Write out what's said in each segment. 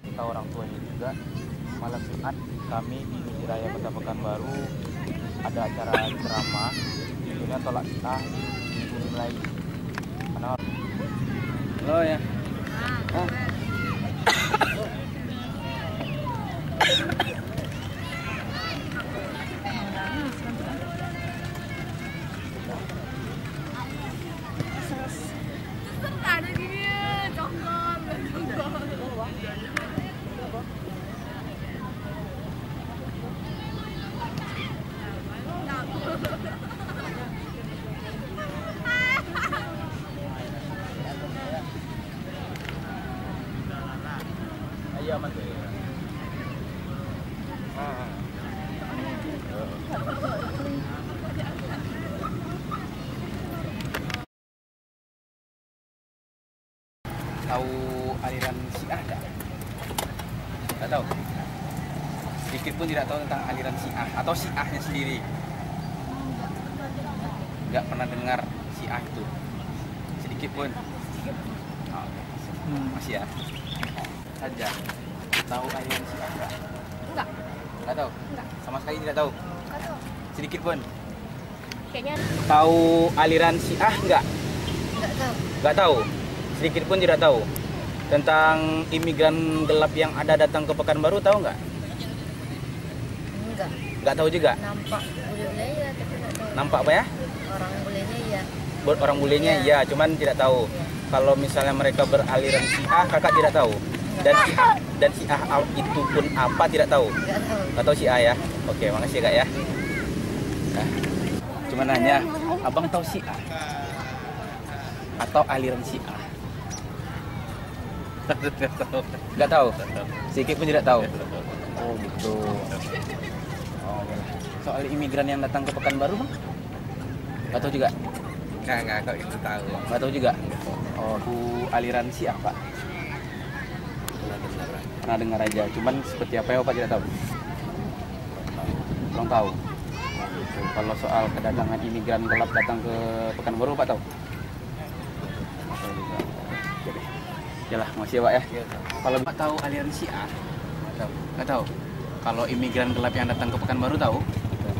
Kita orang tuanya juga malam Jumat kami di Masjid Raya Kota Pekanbaru ada acara ceramah judulnya tolak syiah di bumi Melayu. Karena halo ya. Ayo aman tuh. Tahu aliran Syiah enggak? Enggak tahu. Sedikit pun tidak tahu tentang aliran Syiah atau Syiahnya sendiri. Enggak pernah dengar Syiah itu. Sedikit pun. Oh, masih ya. Saja. Tahu aliran Syiah enggak? Enggak. Enggak tahu? Enggak. Sama sekali tidak tahu? Enggak tahu. Sedikit pun? Kayaknya Tahu aliran Syiah enggak? enggak tahu. Enggak tahu? Sedikit pun tidak tahu? Tentang imigran gelap yang ada datang ke Pekanbaru tahu nggak? Enggak. Nggak tahu juga? Nampak bule ya, tapi enggak tahu. Nampak apa ya? Orang bulenya iya. Orang bulenya ya, cuman tidak tahu. Kalau misalnya mereka beraliran Syiah, kakak tidak tahu. Dan Syiah itu pun apa tidak tahu. Enggak tahu. Nggak tahu Syiah ya? Oke, makasih kak ya. Nah, cuma nanya, abang tahu Syiah? Atau aliran Syiah? Nggak tahu? Sedikit pun tidak tahu? Oh gitu. Oh, soal imigran yang datang ke Pekanbaru bang? Nggak tahu juga? Enggak kok itu tahu. Nggak tahu juga? Oh, itu aliran Syiah pak? Pernah dengar aja, cuman seperti apa ya pak tidak tahu? Kurang tahu? Gitu. Kalau soal kedatangan imigran gelap datang ke Pekanbaru pak tahu? Yalah, makasih ya Pak ya. Kalau Pak tahu aliran Syiah? Nggak tahu. Kalau imigran gelap yang datang ke Pekanbaru tahu?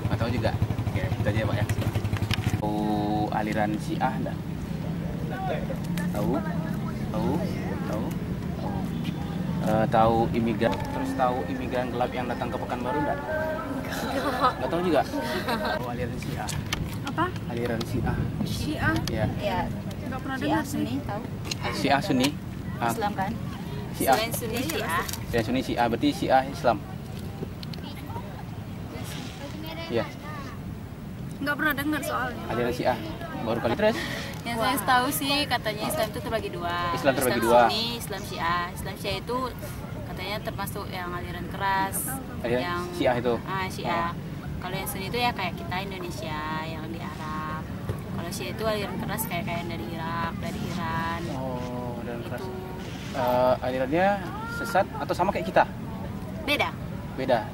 Nggak tahu juga. Oke, itu aja ya Pak ya. Tahu aliran Syiah enggak? Tahu? Tahu? Tahu? Tahu imigran, terus tahu imigran gelap yang datang ke Pekanbaru enggak? Nggak tahu juga. Tahu aliran Syiah? Apa? Aliran Syiah. Syiah? Ya. Ya, Nggak pernah Syiah dengar sih. Sunni tahu. Syiah Sunni. Islam kan? Syiah. Selain Sunni Syiah. Syiah Sunni Syiah berarti Syiah Islam. Iya, Nggak pernah dengar soalnya. aliran Syiah. Baru kali terus. Yang saya tahu sih katanya Islam itu terbagi dua. Islam terbagi dua. Sunni, Islam Syiah. Islam Syiah itu katanya termasuk yang aliran keras. Aliran yang Syiah itu. Syiah. Kalau yang Sunni itu ya kayak kita Indonesia yang di Arab. Kalau Syiah itu aliran keras kayak yang dari Irak, dari Iran. Oh, aliran keras. Itu Alirannya sesat atau sama kayak kita? beda.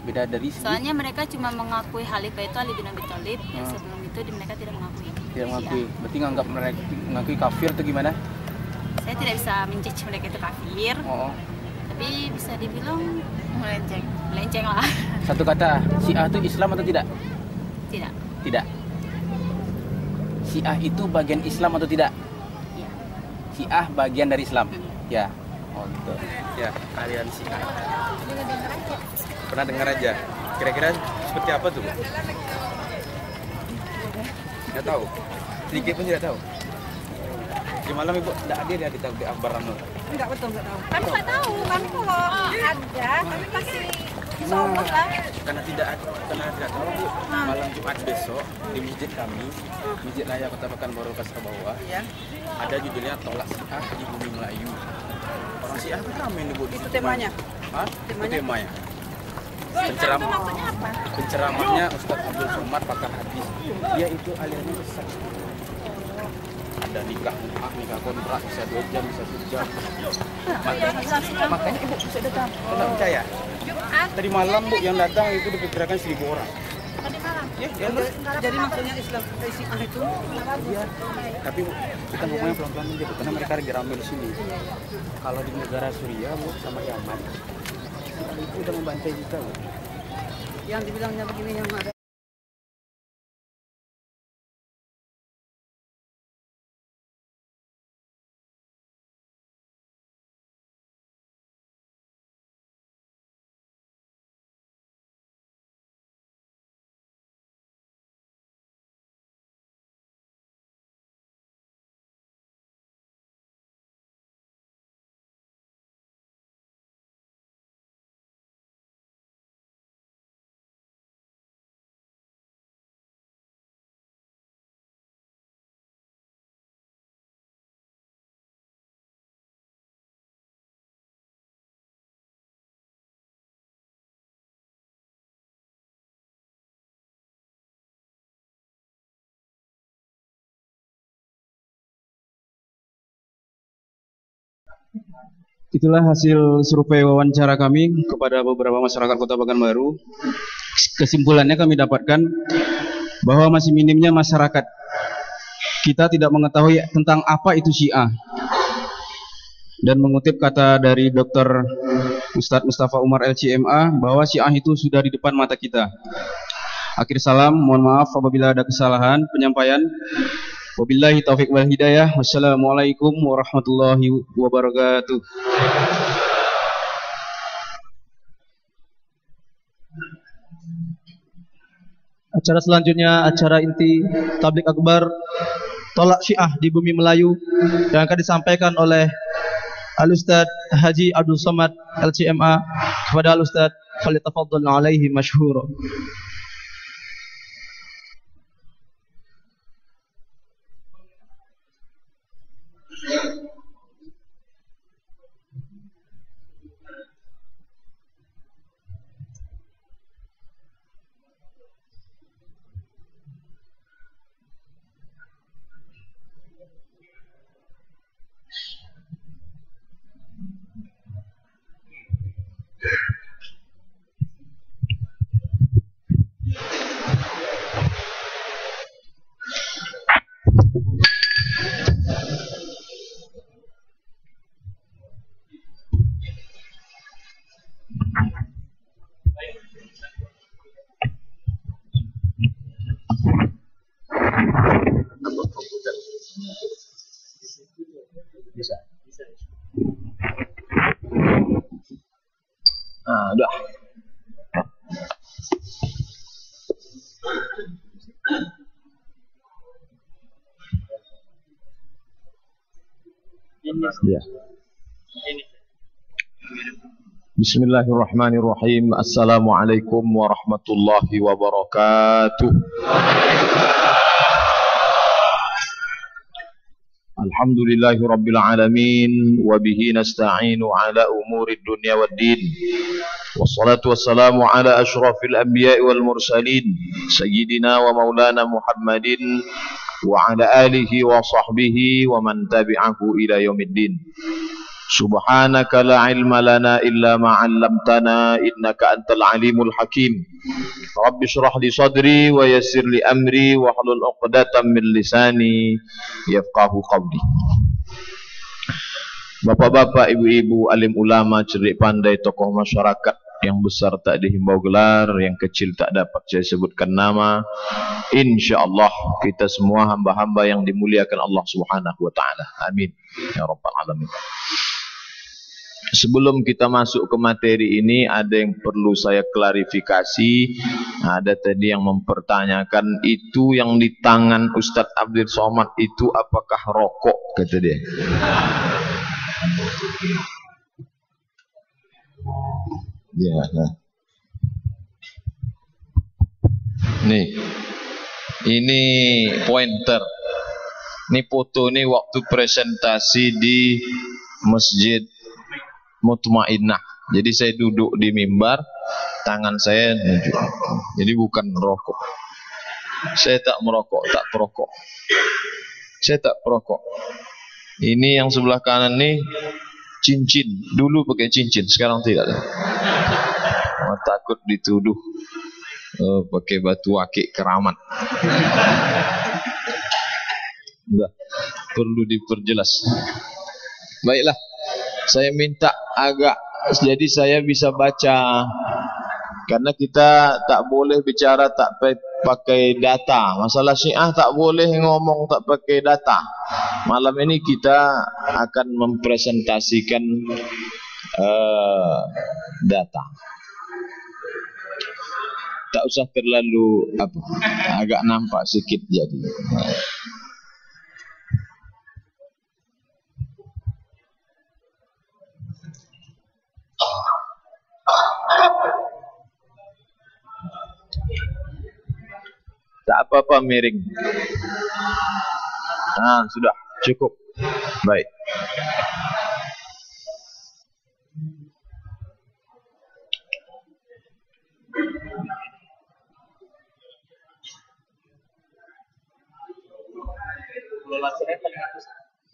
Beda dari segi. Soalnya mereka cuma mengakui Khalifah itu Ali bin Abi Thalib. Yang sebelum itu mereka tidak mengakui. Tidak mengakui. Berarti nganggap mereka mengakui kafir atau gimana? Saya tidak bisa menjudge mereka itu kafir, Oh. tapi bisa dibilang Melenceng. melenceng lah. Satu kata, Syiah itu Islam atau tidak? Tidak. Tidak. Syiah itu bagian Islam atau tidak? Iya. Syiah bagian dari Islam. Ya. Oh gitu. Ya, aliran Syiah. Pernah dengar aja. Kira-kira seperti apa tuh? Nggak tahu. Sedikit pun tidak tahu. Di malam ibu tidak hadir ya di Akbar Ranul. Enggak betul, enggak tahu. Kami nggak tahu. Kami kalau ada, kami pasti sombong lah. Karena tidak tahu bu, malam Jumat besok di masjid kami, Masjid Raya Kota Pekanbaru Pasar Bawah, ada judulnya tolak Syiah di bumi Melayu. Orang Syiah kan ramai nih bu. Itu temanya? Hah? Itu temanya. Maksudnya apa? Penceramahnya Ustadz Abdul Somad pakar hadis. Dia itu alirannya besar. ada nikah kontrak bisa 2 jam, bisa 1 jam. Makanya ibu bisa datang. Tidak percaya? Jumat. Tadi malam bu yang datang itu diperkirakan 1.000 orang. Tadi malam. Ya, Jadi maksudnya Islam Syiah itu iya. Tapi bu, kita ngomongnya pelan-pelan aja bu, karena mereka lagi ramai di sini. Kalau di negara Suriah bu sama Yaman, itu udah membantai kita bu. yang dibilangnya begini yang ada. Itulah hasil survei wawancara kami kepada beberapa masyarakat Kota Pekanbaru. Kesimpulannya kami dapatkan bahwa masih minimnya masyarakat kita tidak mengetahui tentang apa itu Syiah. Dan mengutip kata dari Dr. Ustadz Mustafa Umar LCMA bahwa Syiah itu sudah di depan mata kita. Akhir salam, mohon maaf apabila ada kesalahan penyampaian. Wabillahi taufiq wal hidayah. Wassalamualaikum warahmatullahi wabarakatuh. Acara selanjutnya acara inti tablik akbar tolak Syiah di bumi Melayu yang akan disampaikan oleh Al-Ustadz Haji Abdul Somad LCMA kepada Al-Ustadz falyatafaddal alaihi masyhura. Nah, udah. Ya. Bismillahirrahmanirrahim. Assalamualaikum warahmatullahi wabarakatuh. Alhamdulillahi rabbil alamin wa bihi nasta'inu ala umuri dunya waddin. Wassalatu wassalamu ala asyrafil anbiya'i wal mursalin sayyidina wa maulana Muhammadin wa ala alihi wa sahbihi wa man tabi'ahu ila yaumiddin. Subhanaka la ilma lana illa ma 'allamtana innaka antal alimul hakim. Rabbi shrah li sadri wa yassir li amri wa hlul 'uqdatam min lisani yafqahu qawli. Bapak-bapak, ibu-ibu, alim ulama, cerdik pandai, tokoh masyarakat, yang besar tak dihimbau gelar, yang kecil tak dapat saya sebutkan nama. InsyaAllah kita semua hamba-hamba yang dimuliakan Allah Subhanahu wa ta'ala. Amin ya rabbal alamin. Sebelum kita masuk ke materi ini, ada yang perlu saya klarifikasi. Ada tadi yang mempertanyakan, itu yang di tangan Ustadz Abdul Somad itu apakah rokok, kata dia. Ya, nah. Nih, ini pointer. Ini foto ini waktu presentasi di Masjid Mutmainnah. Jadi saya duduk di mimbar, tangan saya nunjuk. Jadi bukan rokok. Saya tak merokok, tak perokok. Saya tak perokok. Ini yang sebelah kanan nih cincin. Dulu pakai cincin, sekarang tidak. Takut dituduh pakai batu akik keramat. Enggak, perlu diperjelas. Baiklah, saya minta agak, jadi saya bisa baca. Karena kita tak boleh bicara tak pakai data. Masalah Syiah tak boleh ngomong tak pakai data. Malam ini kita akan mempresentasikan data. Tak usah terlalu agak nampak sikit jadi. Tak apa-apa miring. Sudah cukup. Baik.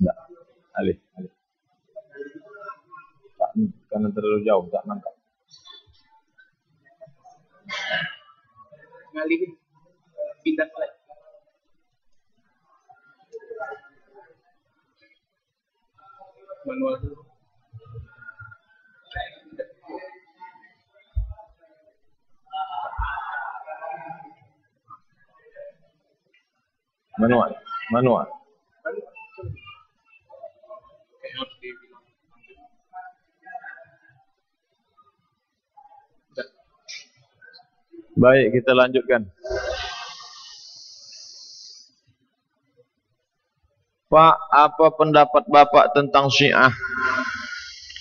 Enggak. Alih. Tak, karena terlalu jauh tak nangkap. Ngalihin pindah slide. Manual dulu. Manual. Baik, kita lanjutkan. Pak, apa pendapat Bapak tentang Syiah?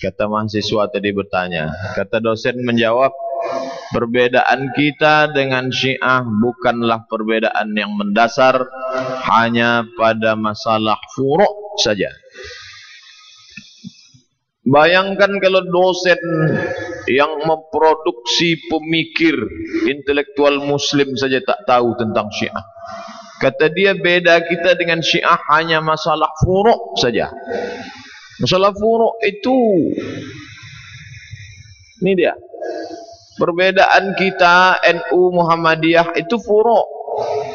Kata mahasiswa tadi bertanya. Kata dosen menjawab, perbedaan kita dengan Syiah bukanlah perbedaan yang mendasar, hanya pada masalah furu' saja. Bayangkan kalau dosen yang memproduksi pemikir intelektual muslim saja tak tahu tentang Syiah. Kata dia, beda kita dengan Syiah hanya masalah furu' saja. Masalah furu' itu, ini dia. Perbedaan kita NU Muhammadiyah itu furu'.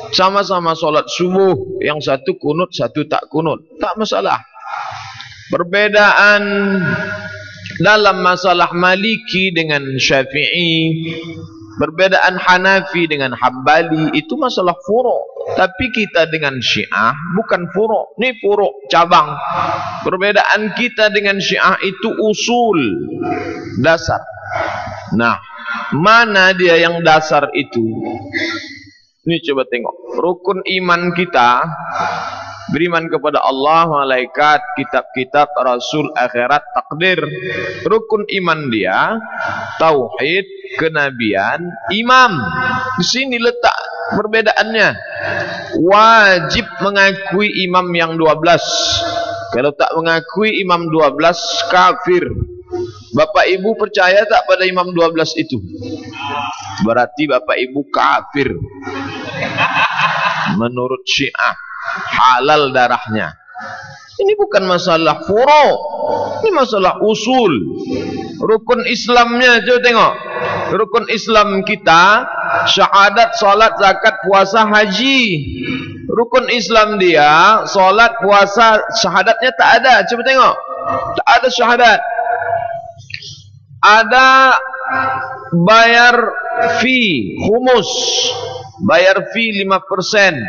Sama-sama solat subuh, yang satu kunut, satu tak kunut. Tak masalah. Perbedaan dalam masalah Maliki dengan Syafi'i, perbedaan Hanafi dengan Hambali, itu masalah furu'. Tapi kita dengan Syiah bukan furu'. Ini furu' cabang. Perbedaan kita dengan Syiah itu usul, dasar. Nah, mana dia yang dasar itu? Ini coba tengok. Rukun iman kita, beriman kepada Allah, malaikat, kitab-kitab, rasul, akhirat, takdir. Rukun iman dia, tauhid, kenabian, imam. Di sini letak perbedaannya. Wajib mengakui imam yang 12. Kalau tak mengakui imam 12, kafir. Bapak ibu percaya tak pada imam 12 itu? Berarti bapak ibu kafir. Menurut Syiah, halal darahnya. Ini bukan masalah furu', ini masalah usul. Rukun Islamnya, coba tengok. Rukun Islam kita, syahadat, salat, zakat, puasa, haji. Rukun Islam dia, salat, puasa, syahadatnya tak ada. Coba tengok. Tak ada syahadat. Ada bayar fee, humus. Bayar fee 5%.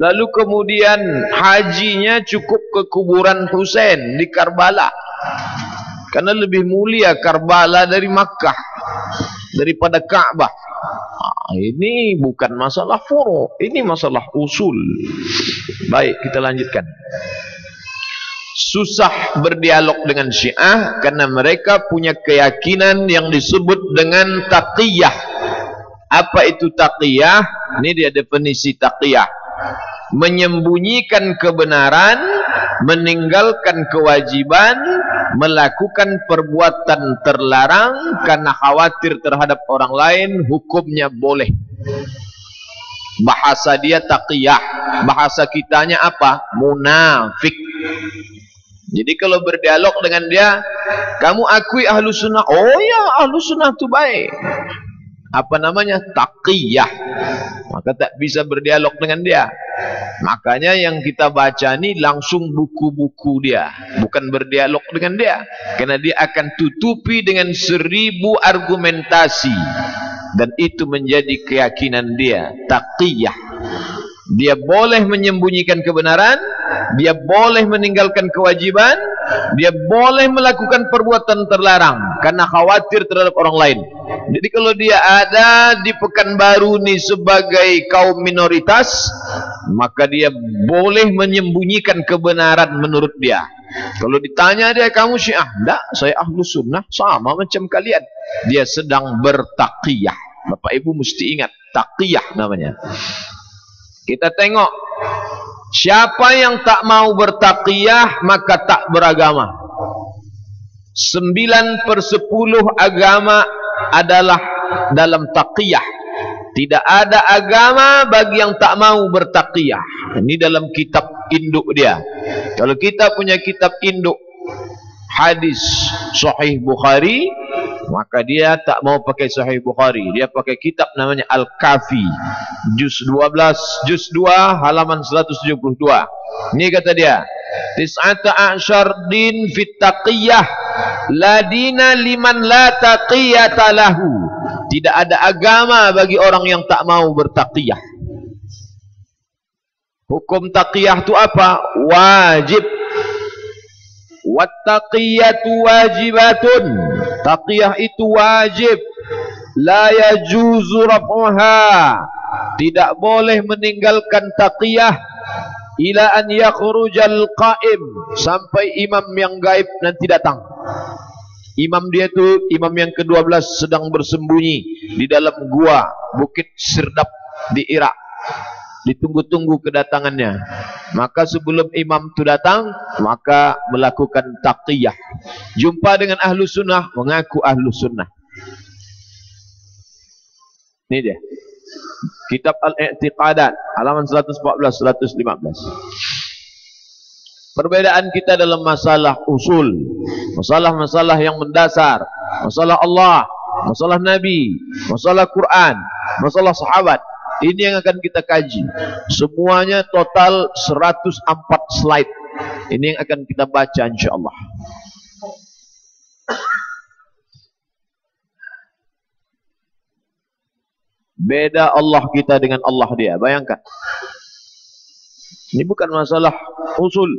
Lalu kemudian hajinya cukup ke kuburan Husain di Karbala. Karena lebih mulia Karbala dari Makkah, daripada Ka'bah. Ini bukan masalah furu', ini masalah usul. Baik, kita lanjutkan. Susah berdialog dengan Syiah karena mereka punya keyakinan yang disebut dengan taqiyah. Apa itu taqiyah? Ini dia definisi taqiyah. Menyembunyikan kebenaran, meninggalkan kewajiban, melakukan perbuatan terlarang karena khawatir terhadap orang lain, hukumnya boleh. Bahasa dia taqiyah, bahasa kitanya apa? Munafik. Jadi kalau berdialog dengan dia, kamu akui ahlu sunnah. Oh ya, ahlu sunnah itu baik. Apa namanya? Taqiyah. Maka tak bisa berdialog dengan dia. Makanya yang kita baca ni langsung buku-buku dia, bukan berdialog dengan dia. Karena dia akan tutupi dengan 1000 argumentasi. Dan itu menjadi keyakinan dia, taqiyah. Dia boleh menyembunyikan kebenaran, dia boleh meninggalkan kewajiban, dia boleh melakukan perbuatan terlarang karena khawatir terhadap orang lain. Jadi kalau dia ada di Pekanbaru ni sebagai kaum minoritas, maka dia boleh menyembunyikan kebenaran menurut dia. Kalau ditanya dia, kamu Syiah? Enggak, saya ahlu sunnah, sama macam kalian. Dia sedang bertaqiyah. Bapak Ibu mesti ingat, taqiyah namanya. Kita tengok, siapa yang tak mau bertaqiyah maka tak beragama. 9/10 agama adalah dalam taqiyah. Tidak ada agama bagi yang tak mau bertaqiyah. Ini dalam kitab induk dia. Kalau kita punya kitab induk hadis Sahih Bukhari, maka dia tak mau pakai Sahih Bukhari, dia pakai kitab namanya Al-Kafi, juz 12, juz 2 halaman 172. Ini kata dia, tis'ata a'syar din fit taqiyah la dina liman la taqiyata lahu. Tidak ada agama bagi orang yang tak mau bertaqiyah. Hukum taqiyah itu apa? Wajib. Wattaqiyatu wajibatun. Taqiyah itu wajib. La yajuzu raf'uha. Tidak boleh meninggalkan taqiyah ila an yakhrujal qa'im, sampai imam yang gaib nanti datang. Imam dia itu imam yang ke-12 sedang bersembunyi di dalam gua Bukit Sirdap di Irak. Ditunggu-tunggu kedatangannya. Maka sebelum imam itu datang, maka melakukan taqiyah. Jumpa dengan ahlu sunnah, mengaku ahlu sunnah. Ini dia. Kitab Al-I'tiqadat, halaman 114-115. Perbedaan kita dalam masalah usul, masalah-masalah yang mendasar, masalah Allah, masalah Nabi, masalah Quran, masalah sahabat. Ini yang akan kita kaji. Semuanya total 104 slide. Ini yang akan kita baca insyaAllah. Beda Allah kita dengan Allah dia. Bayangkan. Ini bukan masalah usul.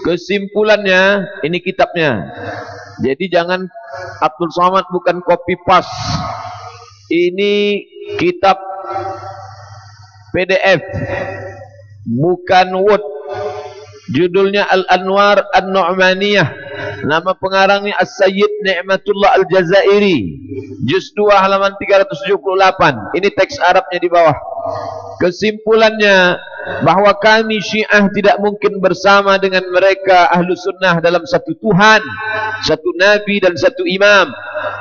Kesimpulannya, ini kitabnya. Jadi jangan Abdul Somad bukan copy paste. Ini kitab PDF, bukan Word. Judulnya Al-Anwar An-Nu'maniyah. Nama pengarangnya As-Sayyid Ni'matullah Al-Jazairi. Juz 2 halaman 378. Ini teks Arabnya di bawah. Kesimpulannya, bahwa kami Syiah tidak mungkin bersama dengan mereka ahlu sunnah dalam satu Tuhan, satu Nabi dan satu Imam.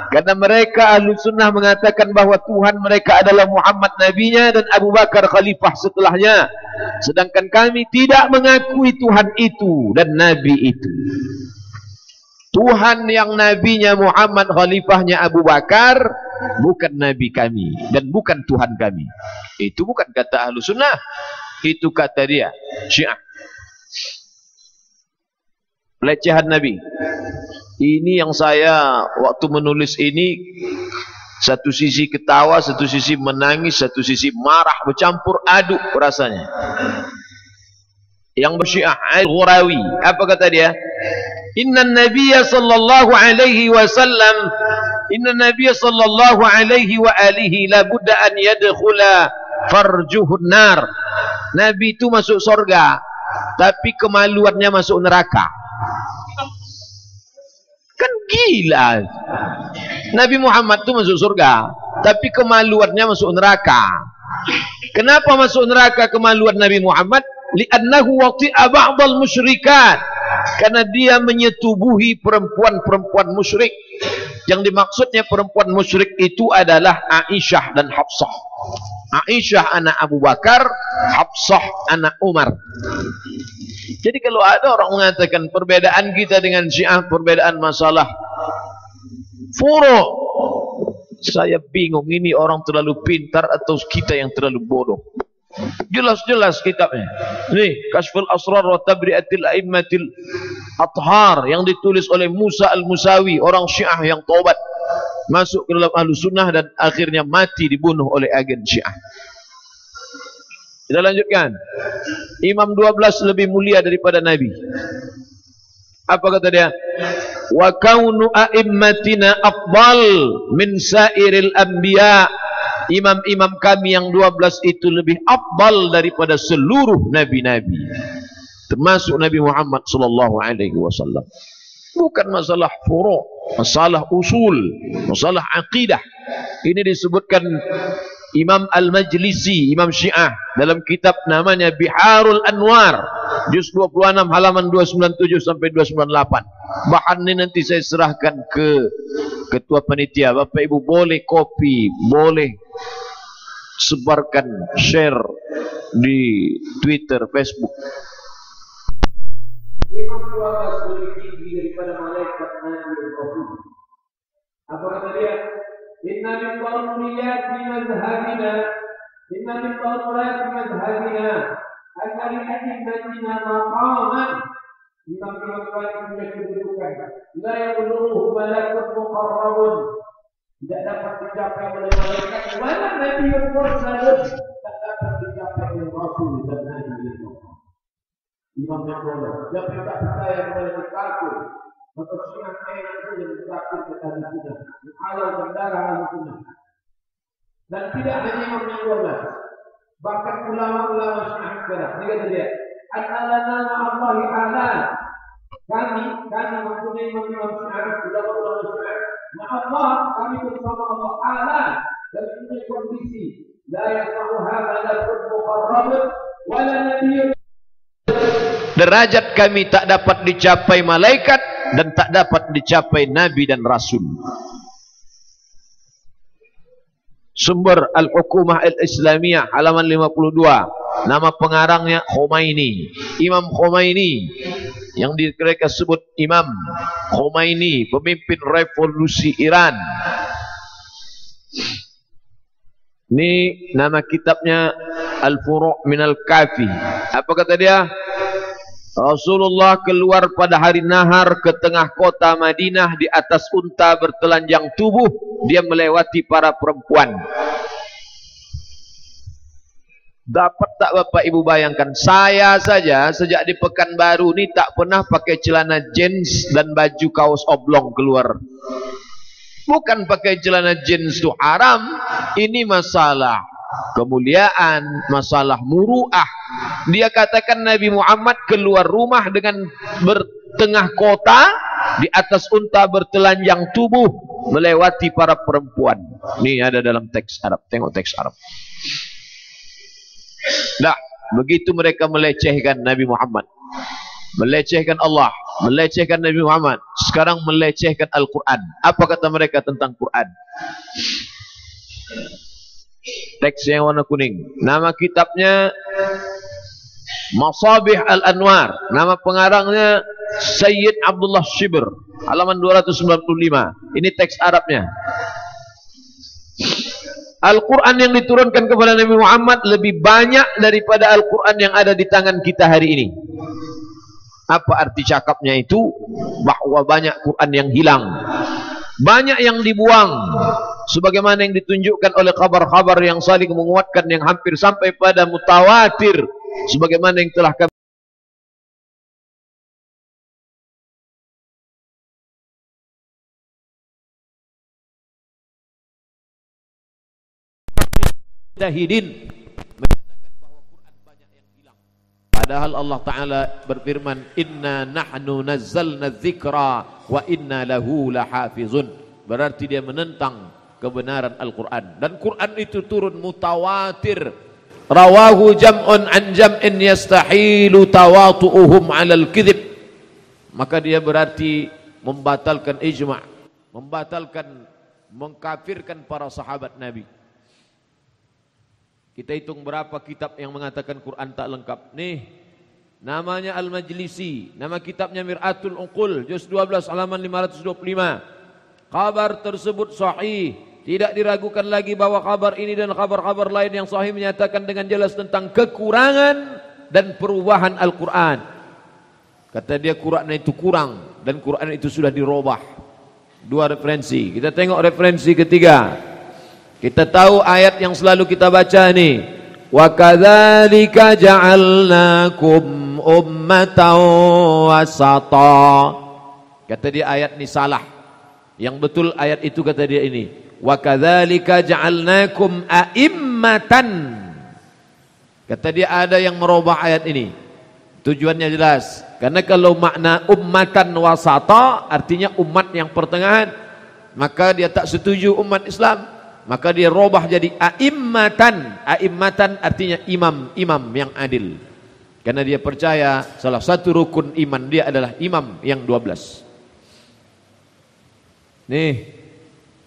Karena mereka ahlu sunnah mengatakan bahwa Tuhan mereka adalah Muhammad Nabinya dan Abu Bakar Khalifah setelahnya. Sedangkan kami tidak mengakui Tuhan itu dan Nabi itu. Tuhan yang Nabinya Muhammad, Khalifahnya Abu Bakar, bukan Nabi kami dan bukan Tuhan kami. Itu bukan kata ahlu sunnah. Itu kata dia, Syiah. Pelecehan Nabi. Ini yang saya waktu menulis ini, satu sisi ketawa, satu sisi menangis, satu sisi marah, bercampur aduk rasanya. Yang bersyiah Al-Ghurawi, apa kata dia? Inna Nabiya sallallahu alaihi wasallam, Inna Nabiya sallallahu alaihi wa alihi la budda an yadkhula farjuhun nar. Nabi itu masuk surga, tapi kemaluannya masuk neraka. Kan gila. Nabi Muhammad itu masuk surga, tapi kemaluannya masuk neraka. Kenapa masuk neraka kemaluan Nabi Muhammad? Li'annahu wati'a ba'dal musyrikat. Karena dia menyetubuhi perempuan-perempuan musyrik. Yang dimaksudnya perempuan musyrik itu adalah Aisyah dan Hafsah. Aisyah anak Abu Bakar, Hafsah anak Umar. Jadi kalau ada orang mengatakan perbedaan kita dengan Syiah perbedaan masalah furu', saya bingung, ini orang terlalu pintar atau kita yang terlalu bodoh. Jelas-jelas kitabnya. Nih, Kashful Asrar wa Tabri'atil A'immatil Athhar yang ditulis oleh Musa Al-Musawi, orang Syiah yang taubat, masuk ke dalam Ahlus Sunnah dan akhirnya mati dibunuh oleh agen Syiah. Kita lanjutkan. Imam 12 lebih mulia daripada Nabi. Apa kata dia? Wa kaunu a'immatina afdal min sairil anbiya. Imam-imam kami yang 12 itu lebih afdal daripada seluruh nabi-nabi, termasuk Nabi Muhammad sallallahu alaihi wasallam. Bukan masalah furu', masalah usul, masalah aqidah. Ini disebutkan Imam Al-Majlisi, Imam Syiah, dalam kitab namanya Biharul Anwar, juz 26 halaman 297 sampai 298. Bahan ini nanti saya serahkan ke ketua panitia. Bapak Ibu boleh copy, boleh sebarkan, share di Twitter, Facebook. Imam 12 lebih tinggi daripada malaikat Nabi dan Rasul. Apa kata dia? Inna min daruriyati mazhabina, inna min daruriyati mazhabina, anna li a'immatina maqaman. Imam-imam kami punya kedudukan, la yablughuhu malakun muqarrabun, tidak dapat dicapai oleh malaikat, wala nabiyyun mursalun, tak dapat dicapai oleh Rasul dan Nabi. Imam yang boleh, siapa yang tak percaya kepada kafir, maka Syiah ayat itu yang kafir kepada Sunnah, menghalau kendara Ahlussunnah. Dan tidak hanya Imam yang 12, bahkan ulama-ulama Syiah sekarang. Ini kata dia, Al-alana ma'allahi a'lan. Kami maksudnya imam-imam Syiah, ulama-ulama Syiah, ma'allah, kami bersama Allah a'lan. Dan ini kondisi, la yasma'u hadha lakun muqarrabun wala nabiyyun. Derajat kami tak dapat dicapai malaikat dan tak dapat dicapai nabi dan rasul. Sumber Al-Hukumah Al-Islamiyah halaman 52. Nama pengarangnya Khomeini. Imam Khomeini yang mereka sebut Imam Khomeini, pemimpin revolusi Iran. Ini nama kitabnya Al-Furu' Minal Kafi. Apa kata dia? Rasulullah keluar pada hari nahar ke tengah kota Madinah di atas unta bertelanjang tubuh. Dia melewati para perempuan. Dapat tak Bapak Ibu bayangkan, saya saja sejak di Pekanbaru ini tak pernah pakai celana jeans dan baju kaos oblong keluar. Bukan pakai celana jeans itu haram. Ini masalah kemuliaan, masalah muru'ah. Dia katakan Nabi Muhammad keluar rumah dengan bertengah kota di atas unta bertelanjang tubuh melewati para perempuan. Ini ada dalam teks Arab. Tengok teks Arab. Nah, begitu mereka melecehkan Nabi Muhammad, melecehkan Allah, melecehkan Nabi Muhammad, sekarang melecehkan Al-Quran. Apa kata mereka tentang Quran? Teks yang warna kuning. Nama kitabnya Masabih Al-Anwar. Nama pengarangnya Sayyid Abdullah Shibr. Halaman 295. Ini teks Arabnya. Al-Quran yang diturunkan kepada Nabi Muhammad lebih banyak daripada Al-Quran yang ada di tangan kita hari ini. Apa arti cakapnya itu? Bahwa banyak Quran yang hilang, banyak yang dibuang, sebagaimana yang ditunjukkan oleh kabar-kabar yang saling menguatkan yang hampir sampai pada mutawatir, sebagaimana yang telah kami Mujahidin menyatakan bahwa Quran banyak yang hilang. Padahal Allah Ta'ala berfirman, Inna nahnu nazzalna dzikra wa inna lahu lahafizun. Berarti dia menentang kebenaran Al-Quran. Dan Quran itu turun mutawatir. Rawahu jam'un an jam'in yastahilu tawatu'uhum alal kidhib. Maka dia berarti membatalkan ijma', membatalkan, mengkafirkan para sahabat Nabi. Kita hitung berapa kitab yang mengatakan Quran tak lengkap. Nih, namanya Al-Majlisi, nama kitabnya Mir'atul Uqul, juz 12 halaman 525. Kabar tersebut sahih, tidak diragukan lagi bahwa kabar ini dan kabar-kabar lain yang sahih menyatakan dengan jelas tentang kekurangan dan perubahan Al-Quran. Kata dia Quran itu kurang dan Quran itu sudah dirubah. Dua referensi. Kita tengok referensi ketiga. Kita tahu ayat yang selalu kita baca ini. Wa kadzalika ja'alnakum ummatan wasata. Kata dia ayat ini salah. Yang betul ayat itu kata dia ini. Wa kadzalika ja'alnakum a'immatan. Kata dia ada yang merubah ayat ini. Tujuannya jelas. Karena kalau makna ummatan wasata artinya umat yang pertengahan, maka dia tak setuju umat Islam. Maka dia robah jadi a'immatan. A'immatan artinya imam yang adil. Karena dia percaya salah satu rukun iman dia adalah imam yang 12. Nih,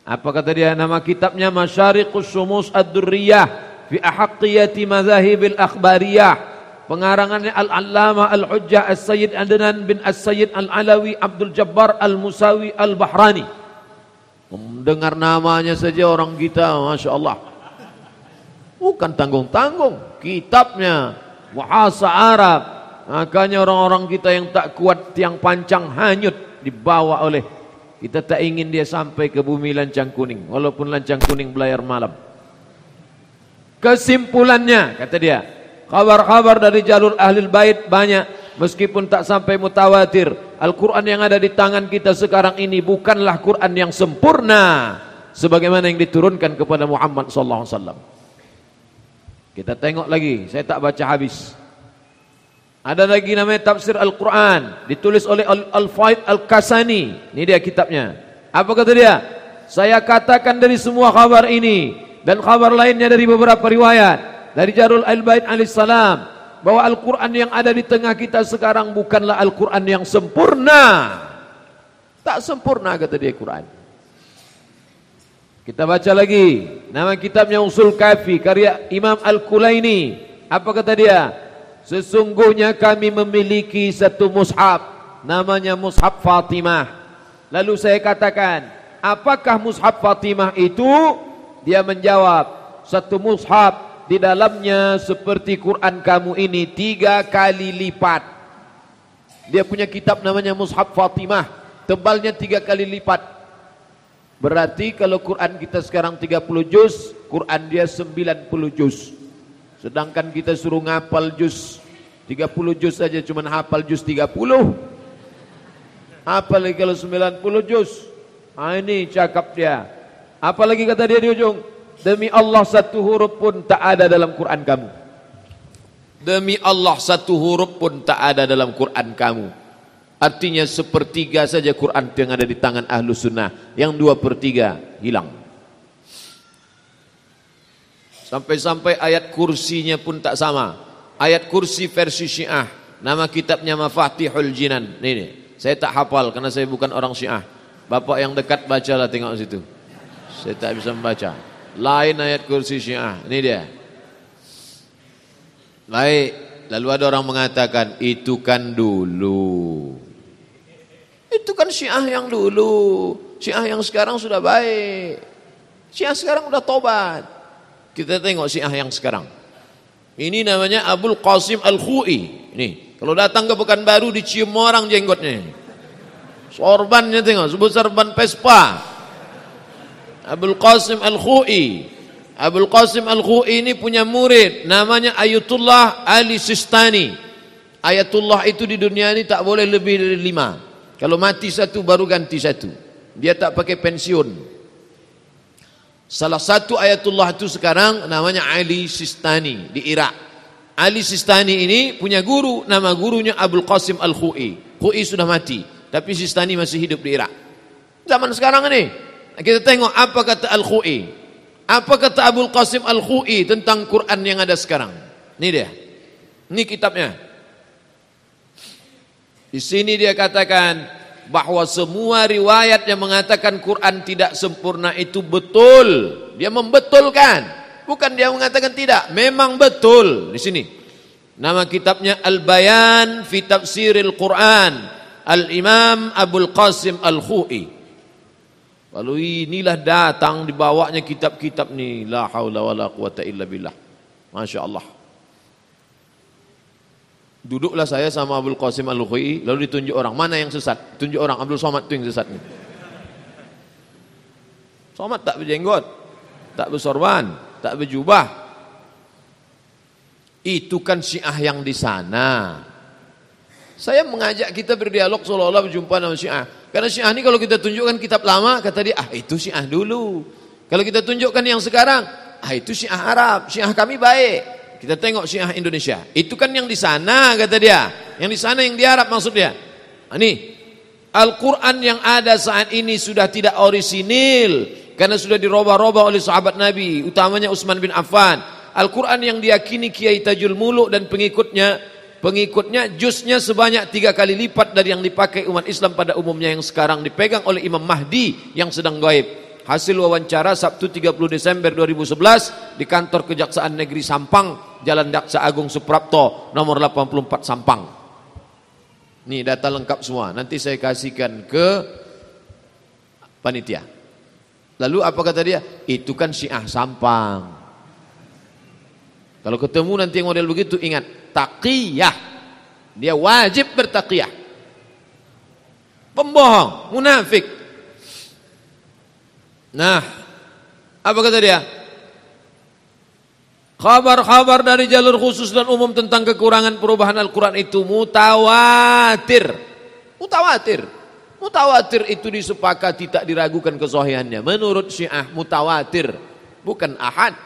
apa kata dia? Nama kitabnya Masyariqus Shumus Ad-Durriyah fi Ahaqqiyati Madzahibil Akhbariyah. Pengarangannya Al-Allamah Al-Hujjah As-Sayyid Adnan bin As-Sayyid Al-Alawi Abdul Jabbar Al-Musawi Al-Bahrani. Mendengar namanya saja orang kita, Masya Allah, bukan tanggung-tanggung. Kitabnya bahasa Arab. Makanya orang-orang kita yang tak kuat tiang pancang hanyut dibawa oleh. Kita tak ingin dia sampai ke bumi lancang kuning, walaupun lancang kuning belayar malam. Kesimpulannya, kata dia, kabar-kabar dari jalur Ahlul Bait banyak, meskipun tak sampai mutawatir. Al-Quran yang ada di tangan kita sekarang ini bukanlah Quran yang sempurna sebagaimana yang diturunkan kepada Muhammad SAW. Kita tengok lagi, saya tak baca habis. Ada lagi namanya Tafsir Al-Quran, ditulis oleh Al-Faid Al-Kasani. Ini dia kitabnya. Apa kata dia? Saya katakan dari semua kabar ini dan kabar lainnya dari beberapa riwayat dari Jarul Al-Bait alaihissalam, bahwa Al-Quran yang ada di tengah kita sekarang bukanlah Al-Quran yang sempurna. Tak sempurna kata dia Quran. Kita baca lagi. Nama kitabnya Usul Kafi, karya Imam Al-Kulaini. Apa kata dia? Sesungguhnya kami memiliki satu mushaf, namanya Mushaf Fatimah. Lalu saya katakan, apakah Mushaf Fatimah itu? Dia menjawab, satu mushaf di dalamnya seperti Quran kamu ini 3 kali lipat. Dia punya kitab namanya Mushaf Fatimah, tebalnya 3 kali lipat. Berarti kalau Quran kita sekarang 30 juz, Quran dia 90 juz. Sedangkan kita suruh ngapal juz 30 juz saja, cuma hafal juz 30. Apalagi kalau 90 juz. Ini cakap dia. Apalagi kata dia di ujung, demi Allah satu huruf pun tak ada dalam Quran kamu. Demi Allah satu huruf pun tak ada dalam Quran kamu. Artinya sepertiga saja Quran yang ada di tangan Ahlu Sunnah, yang 2/3 hilang. Sampai-sampai ayat kursinya pun tak sama. Ayat kursi versi Syiah, nama kitabnya Mafatihul Jinan. Ini saya tak hafal karena saya bukan orang Syiah. Bapak yang dekat bacalah, tengok situ. Saya tak bisa membaca. Lain ayat kursi Syiah. Ini dia. Baik. Lalu ada orang mengatakan, itu kan dulu. Itu kan Syiah yang dulu. Syiah yang sekarang sudah baik. Syiah sekarang sudah tobat. Kita tengok Syiah yang sekarang. Ini namanya Abul Qasim Al-Khu'i. Nih, kalau datang ke Pekanbaru dicium orang jenggotnya. Sorbannya tengok, sebut sorban Vespa. Abul Qasim Al-Khu'i. Abul Qasim Al-Khu'i ini punya murid namanya Ayatullah Ali Sistani. Ayatullah itu di dunia ini tak boleh lebih dari 5. Kalau mati satu baru ganti satu. Dia tak pakai pensiun. Salah satu Ayatullah itu sekarang namanya Ali Sistani di Irak. Ali Sistani ini punya guru, nama gurunya Abul Qasim Al-Khu'i. Khu'i sudah mati, tapi Sistani masih hidup di Irak. Zaman sekarang ini kita tengok apa kata Al-Khu'i. Apa kata Abul Qasim Al-Khu'i tentang Quran yang ada sekarang. Ini dia. Ini kitabnya. Di sini dia katakan bahwa semua riwayat yang mengatakan Quran tidak sempurna itu betul. Dia membetulkan. Bukan dia mengatakan tidak, memang betul di sini. Nama kitabnya Al-Bayan fi Tafsiril Quran, Al-Imam Abul Qasim Al-Khu'i. Lalu inilah datang dibawanya kitab-kitab ni, la haula wala quwata illa billah. Masya Allah. Duduklah saya sama Abul Qasim Al-Khu'i, lalu ditunjuk orang, mana yang sesat? Tunjuk orang, Abdul Somad itu yang sesat ni. Somad tak berjenggot, tak bersorban, tak berjubah. Itu kan Syiah yang di sana. Saya mengajak kita berdialog seolah-olah berjumpa dengan Syiah. Karena Syiah ini kalau kita tunjukkan kitab lama, kata dia, itu Syiah dulu. Kalau kita tunjukkan yang sekarang, itu Syiah Arab, Syiah kami baik. Kita tengok Syiah Indonesia. Itu kan yang di sana, kata dia. Yang di sana yang di Arab maksud dia. Ini Al-Quran yang ada saat ini sudah tidak orisinil. Karena sudah dirubah-rubah oleh sahabat Nabi, utamanya Utsman bin Affan. Al-Quran yang diyakini Kiai Tajul Muluk dan pengikutnya jusnya sebanyak 3 kali lipat dari yang dipakai umat Islam pada umumnya, yang sekarang dipegang oleh Imam Mahdi yang sedang gaib. Hasil wawancara Sabtu 30 Desember 2011 di kantor Kejaksaan Negeri Sampang, Jalan Jaksa Agung Suprapto, nomor 84 Sampang. Nih data lengkap semua, nanti saya kasihkan ke panitia. Lalu apa kata dia? Itu kan Syiah Sampang. Kalau ketemu nanti yang model begitu, ingat, taqiyah. Dia wajib bertaqiyah. Pembohong, munafik. Nah, apa kata dia? Kabar-kabar dari jalur khusus dan umum tentang kekurangan perubahan Al-Quran itu mutawatir. Mutawatir. Mutawatir itu disepakati, tak diragukan kesahihannya. Menurut Syiah mutawatir, bukan ahad.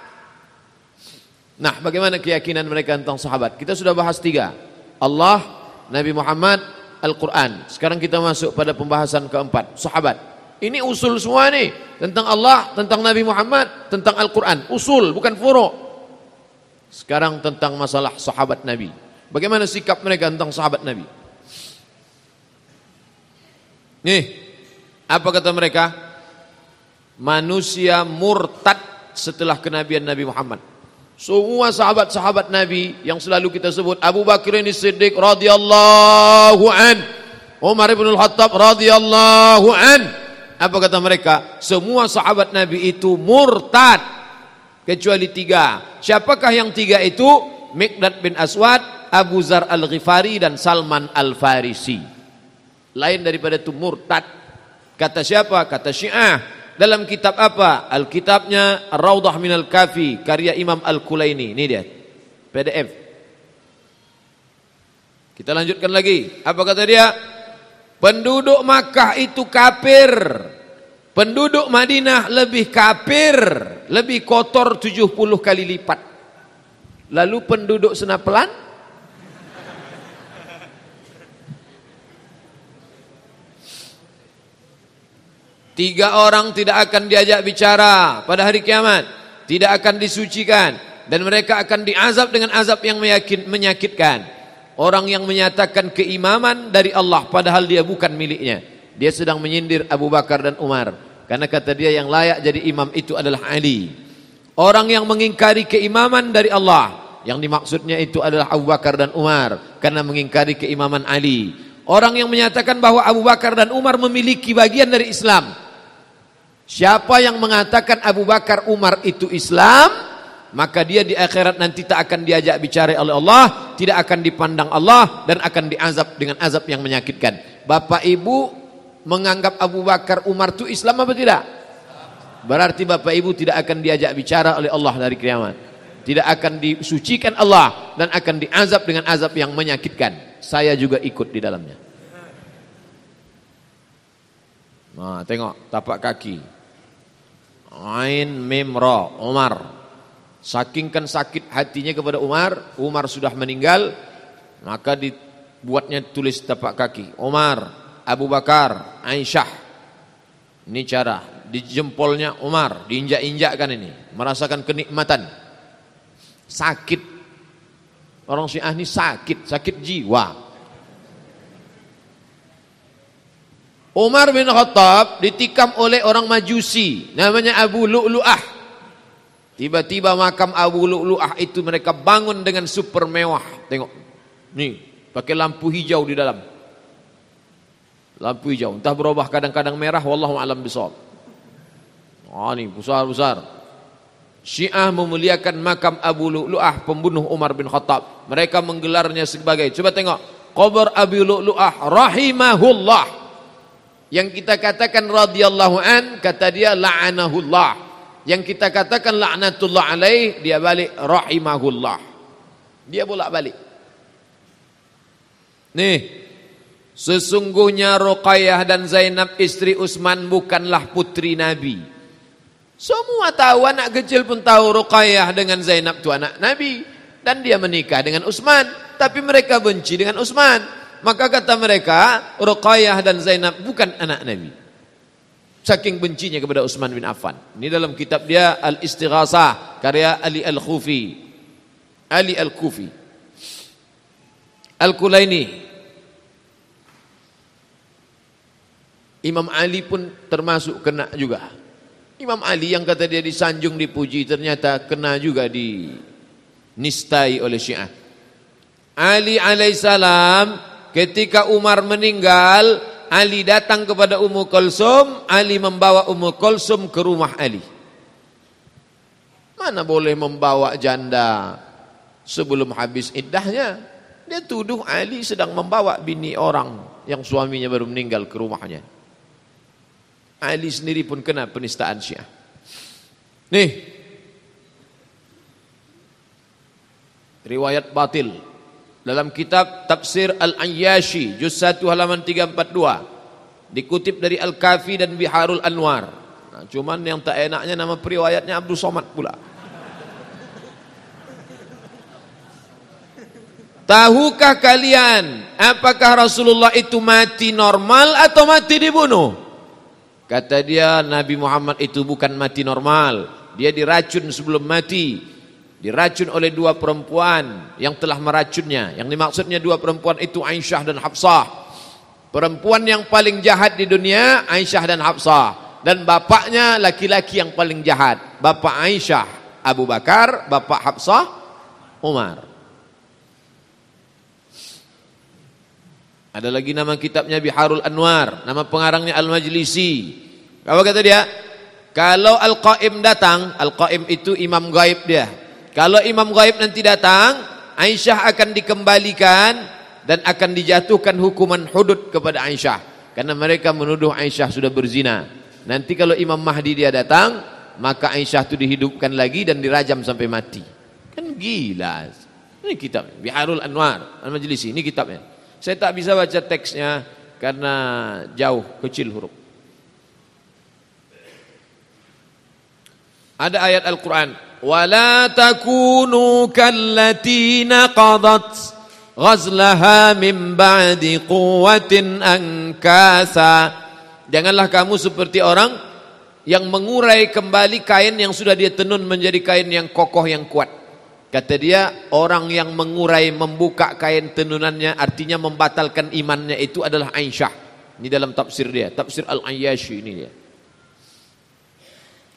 Nah, bagaimana keyakinan mereka tentang sahabat? Kita sudah bahas 3. Allah, Nabi Muhammad, Al-Quran. Sekarang kita masuk pada pembahasan keempat, sahabat. Ini usul semua nih, tentang Allah, tentang Nabi Muhammad, tentang Al-Quran. Usul, bukan furu'. Sekarang tentang masalah sahabat Nabi. Bagaimana sikap mereka tentang sahabat Nabi? Nih, apa kata mereka? Manusia murtad setelah kenabian Nabi Muhammad. Semua sahabat-sahabat Nabi yang selalu kita sebut, Abu Bakar As-Siddiq radhiyallahu an, Umar bin Al-Khattab radhiyallahu an. Apa kata mereka? Semua sahabat Nabi itu murtad kecuali 3. Siapakah yang 3 itu? Miqdad bin Aswad, Abu Zar Al-Ghifari dan Salman Al-Farisi. Lain daripada itu murtad. Kata siapa? Kata Syiah. Dalam kitab apa? Alkitabnya Ar-Rawdah Minal Kafi, karya Imam Al-Kulaini. Ini dia, PDF. Kita lanjutkan lagi. Apa kata dia? Penduduk Makkah itu kafir. Penduduk Madinah lebih kafir, lebih kotor 70 kali lipat. Lalu penduduk Senapelan? Tiga orang tidak akan diajak bicara pada hari kiamat, tidak akan disucikan, dan mereka akan diazab dengan azab yang menyakitkan. Orang yang menyatakan keimaman dari Allah padahal dia bukan miliknya. Dia sedang menyindir Abu Bakar dan Umar, karena kata dia yang layak jadi imam itu adalah Ali. Orang yang mengingkari keimaman dari Allah, yang dimaksudnya itu adalah Abu Bakar dan Umar, karena mengingkari keimaman Ali. Orang yang menyatakan bahwa Abu Bakar dan Umar memiliki bagian dari Islam. Siapa yang mengatakan Abu Bakar Umar itu Islam, maka dia di akhirat nanti tak akan diajak bicara oleh Allah, tidak akan dipandang Allah, dan akan diazab dengan azab yang menyakitkan. Bapak Ibu menganggap Abu Bakar Umar itu Islam apa tidak? Berarti Bapak Ibu tidak akan diajak bicara oleh Allah dari kiamat, tidak akan disucikan Allah, dan akan diazab dengan azab yang menyakitkan. Saya juga ikut di dalamnya. Nah, tengok tapak kaki. Ain mim ra, Umar. Saking kan sakit hatinya kepada Umar, Umar sudah meninggal, maka dibuatnya tulis tapak kaki. Umar, Abu Bakar, Aisyah. Ini cara di jempolnya Umar, diinjak-injakkan ini, merasakan kenikmatan. Sakit. Orang Syiah ini sakit jiwa. Umar bin Khattab ditikam oleh orang Majusi namanya Abu Lu'lu'ah. Tiba-tiba makam Abu Lu'lu'ah itu mereka bangun dengan super mewah. Tengok. Nih, pakai lampu hijau di dalam. Lampu hijau. Entah berubah kadang-kadang merah. Wallahu a'lam bishawab. Nih, besar-besar. Syiah memuliakan makam Abu Lu'lu'ah, pembunuh Umar bin Khattab. Mereka menggelarnya sebagai, coba tengok, kubur Abu Lu'lu'ah rahimahullah. Yang kita katakan radhiyallahu an, kata dia la'anahullah. Yang kita katakan laknatullah alaih, dia balik rahimahullah. Dia bolak-balik. Nih, sesungguhnya Ruqayyah dan Zainab istri Utsman bukanlah putri Nabi. Semua tahu, anak kecil pun tahu Ruqayyah dengan Zainab itu anak Nabi. Dan dia menikah dengan Utsman. Tapi mereka benci dengan Utsman. Maka kata mereka, Ruqayyah dan Zainab bukan anak Nabi. Saking bencinya kepada Utsman bin Affan. Ini dalam kitab dia Al-Istighasah, karya Ali Al-Khufi. Ali Al-Kufi. Al-Kulaini. Imam Ali pun termasuk kena juga. Imam Ali yang kata dia disanjung, dipuji, ternyata kena juga dinistai oleh Syiah. Ali alaihissalam ketika Umar meninggal, Ali datang kepada Ummu Kulsum, Ali membawa Ummu Kulsum ke rumah Ali. Mana boleh membawa janda sebelum habis iddahnya? Dia tuduh Ali sedang membawa bini orang yang suaminya baru meninggal ke rumahnya. Ali sendiri pun kena penistaan Syiah. Nih, riwayat batil. Dalam kitab Tafsir Al-Ayyashi juz 1 halaman 342 dikutip dari Al-Kafi dan Biharul Anwar. Nah, cuman yang tak enaknya nama periwayatnya Abdul Somad pula. Tahukah kalian apakah Rasulullah itu mati normal atau mati dibunuh? Kata dia, Nabi Muhammad itu bukan mati normal. Dia diracun sebelum mati. Diracun oleh dua perempuan yang telah meracunnya. Yang dimaksudnya dua perempuan itu Aisyah dan Hafsah. Perempuan yang paling jahat di dunia Aisyah dan Hafsah. Dan bapaknya laki-laki yang paling jahat. Bapak Aisyah Abu Bakar, bapak Hafsah Umar. Ada lagi nama kitabnya Biharul Anwar, nama pengarangnya Al-Majlisi. Apa kata dia? Kalau Al-Qaim datang, Al-Qaim itu imam gaib dia. Kalau imam gaib nanti datang, Aisyah akan dikembalikan dan akan dijatuhkan hukuman hudud kepada Aisyah. Karena mereka menuduh Aisyah sudah berzina. Nanti kalau Imam Mahdi dia datang, maka Aisyah itu dihidupkan lagi dan dirajam sampai mati. Kan gila. Ini kitab Biharul Anwar Al-Majlisi, ini kitabnya. Saya tak bisa baca teksnya karena jauh, kecil huruf. Ada ayat Al-Quran, وَلَا تَكُونُوا كَالَّتِي نَقَضَتْ غَزْلَهَا مِنْ بَعْدِ قُوَّةٍ أَنْكَاثًا. Janganlah kamu seperti orang yang mengurai kembali kain yang sudah dia tenun menjadi kain yang kokoh, yang kuat. Kata dia, orang yang mengurai, membuka kain tenunannya, artinya membatalkan imannya, itu adalah Aisyah. Ini dalam tafsir dia, tafsir Al-Ayyashi ini dia.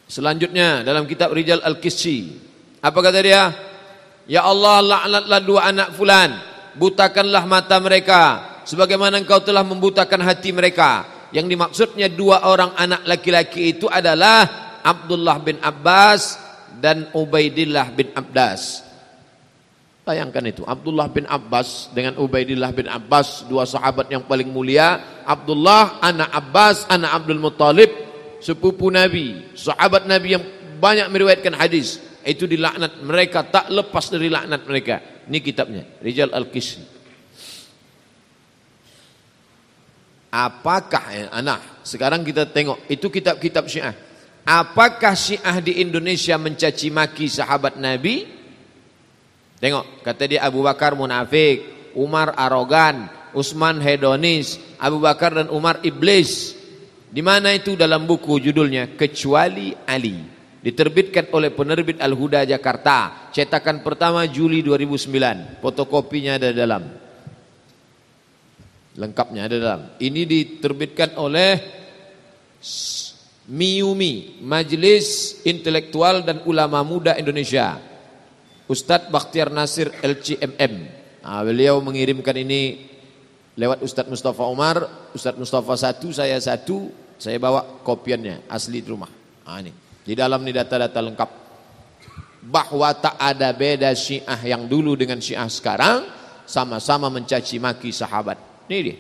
Selanjutnya dalam kitab Rijal Al-Qissi, apa kata dia? Ya Allah, laknatlah dua anak fulan, butakanlah mata mereka sebagaimana engkau telah membutakan hati mereka. Yang dimaksudnya dua orang anak laki-laki itu adalah Abdullah bin Abbas dan Ubaidillah bin Abbas. Bayangkan itu, Abdullah bin Abbas dengan Ubaidillah bin Abbas, dua sahabat yang paling mulia. Abdullah anak Abbas, anak Abdul Muttalib, sepupu Nabi, sahabat Nabi yang banyak meriwayatkan hadis. Itu dilaknat, mereka tak lepas dari laknat mereka. Ini kitabnya Rijal Al-Qissi. Apakah sekarang kita tengok itu kitab-kitab Syiah. Apakah Syiah di Indonesia mencaci maki sahabat Nabi? Tengok, kata dia Abu Bakar munafik, Umar arogan, Utsman hedonis, Abu Bakar dan Umar iblis. Di mana itu? Dalam buku judulnya Kecuali Ali. Diterbitkan oleh penerbit Al-Huda Jakarta. Cetakan pertama Juli 2009. Fotokopinya ada dalam. Lengkapnya ada dalam. Ini diterbitkan oleh MIUMI, Majelis Intelektual dan Ulama Muda Indonesia, Ustadz Bakhtiar Nasir LCMM. Beliau mengirimkan ini lewat Ustadz Mustafa Umar. Ustadz Mustafa satu, saya satu, saya bawa kopiannya asli di rumah. Ini di dalam ini data-data lengkap bahwa tak ada beda Syiah yang dulu dengan Syiah sekarang, sama-sama mencaci maki sahabat. Ini dia.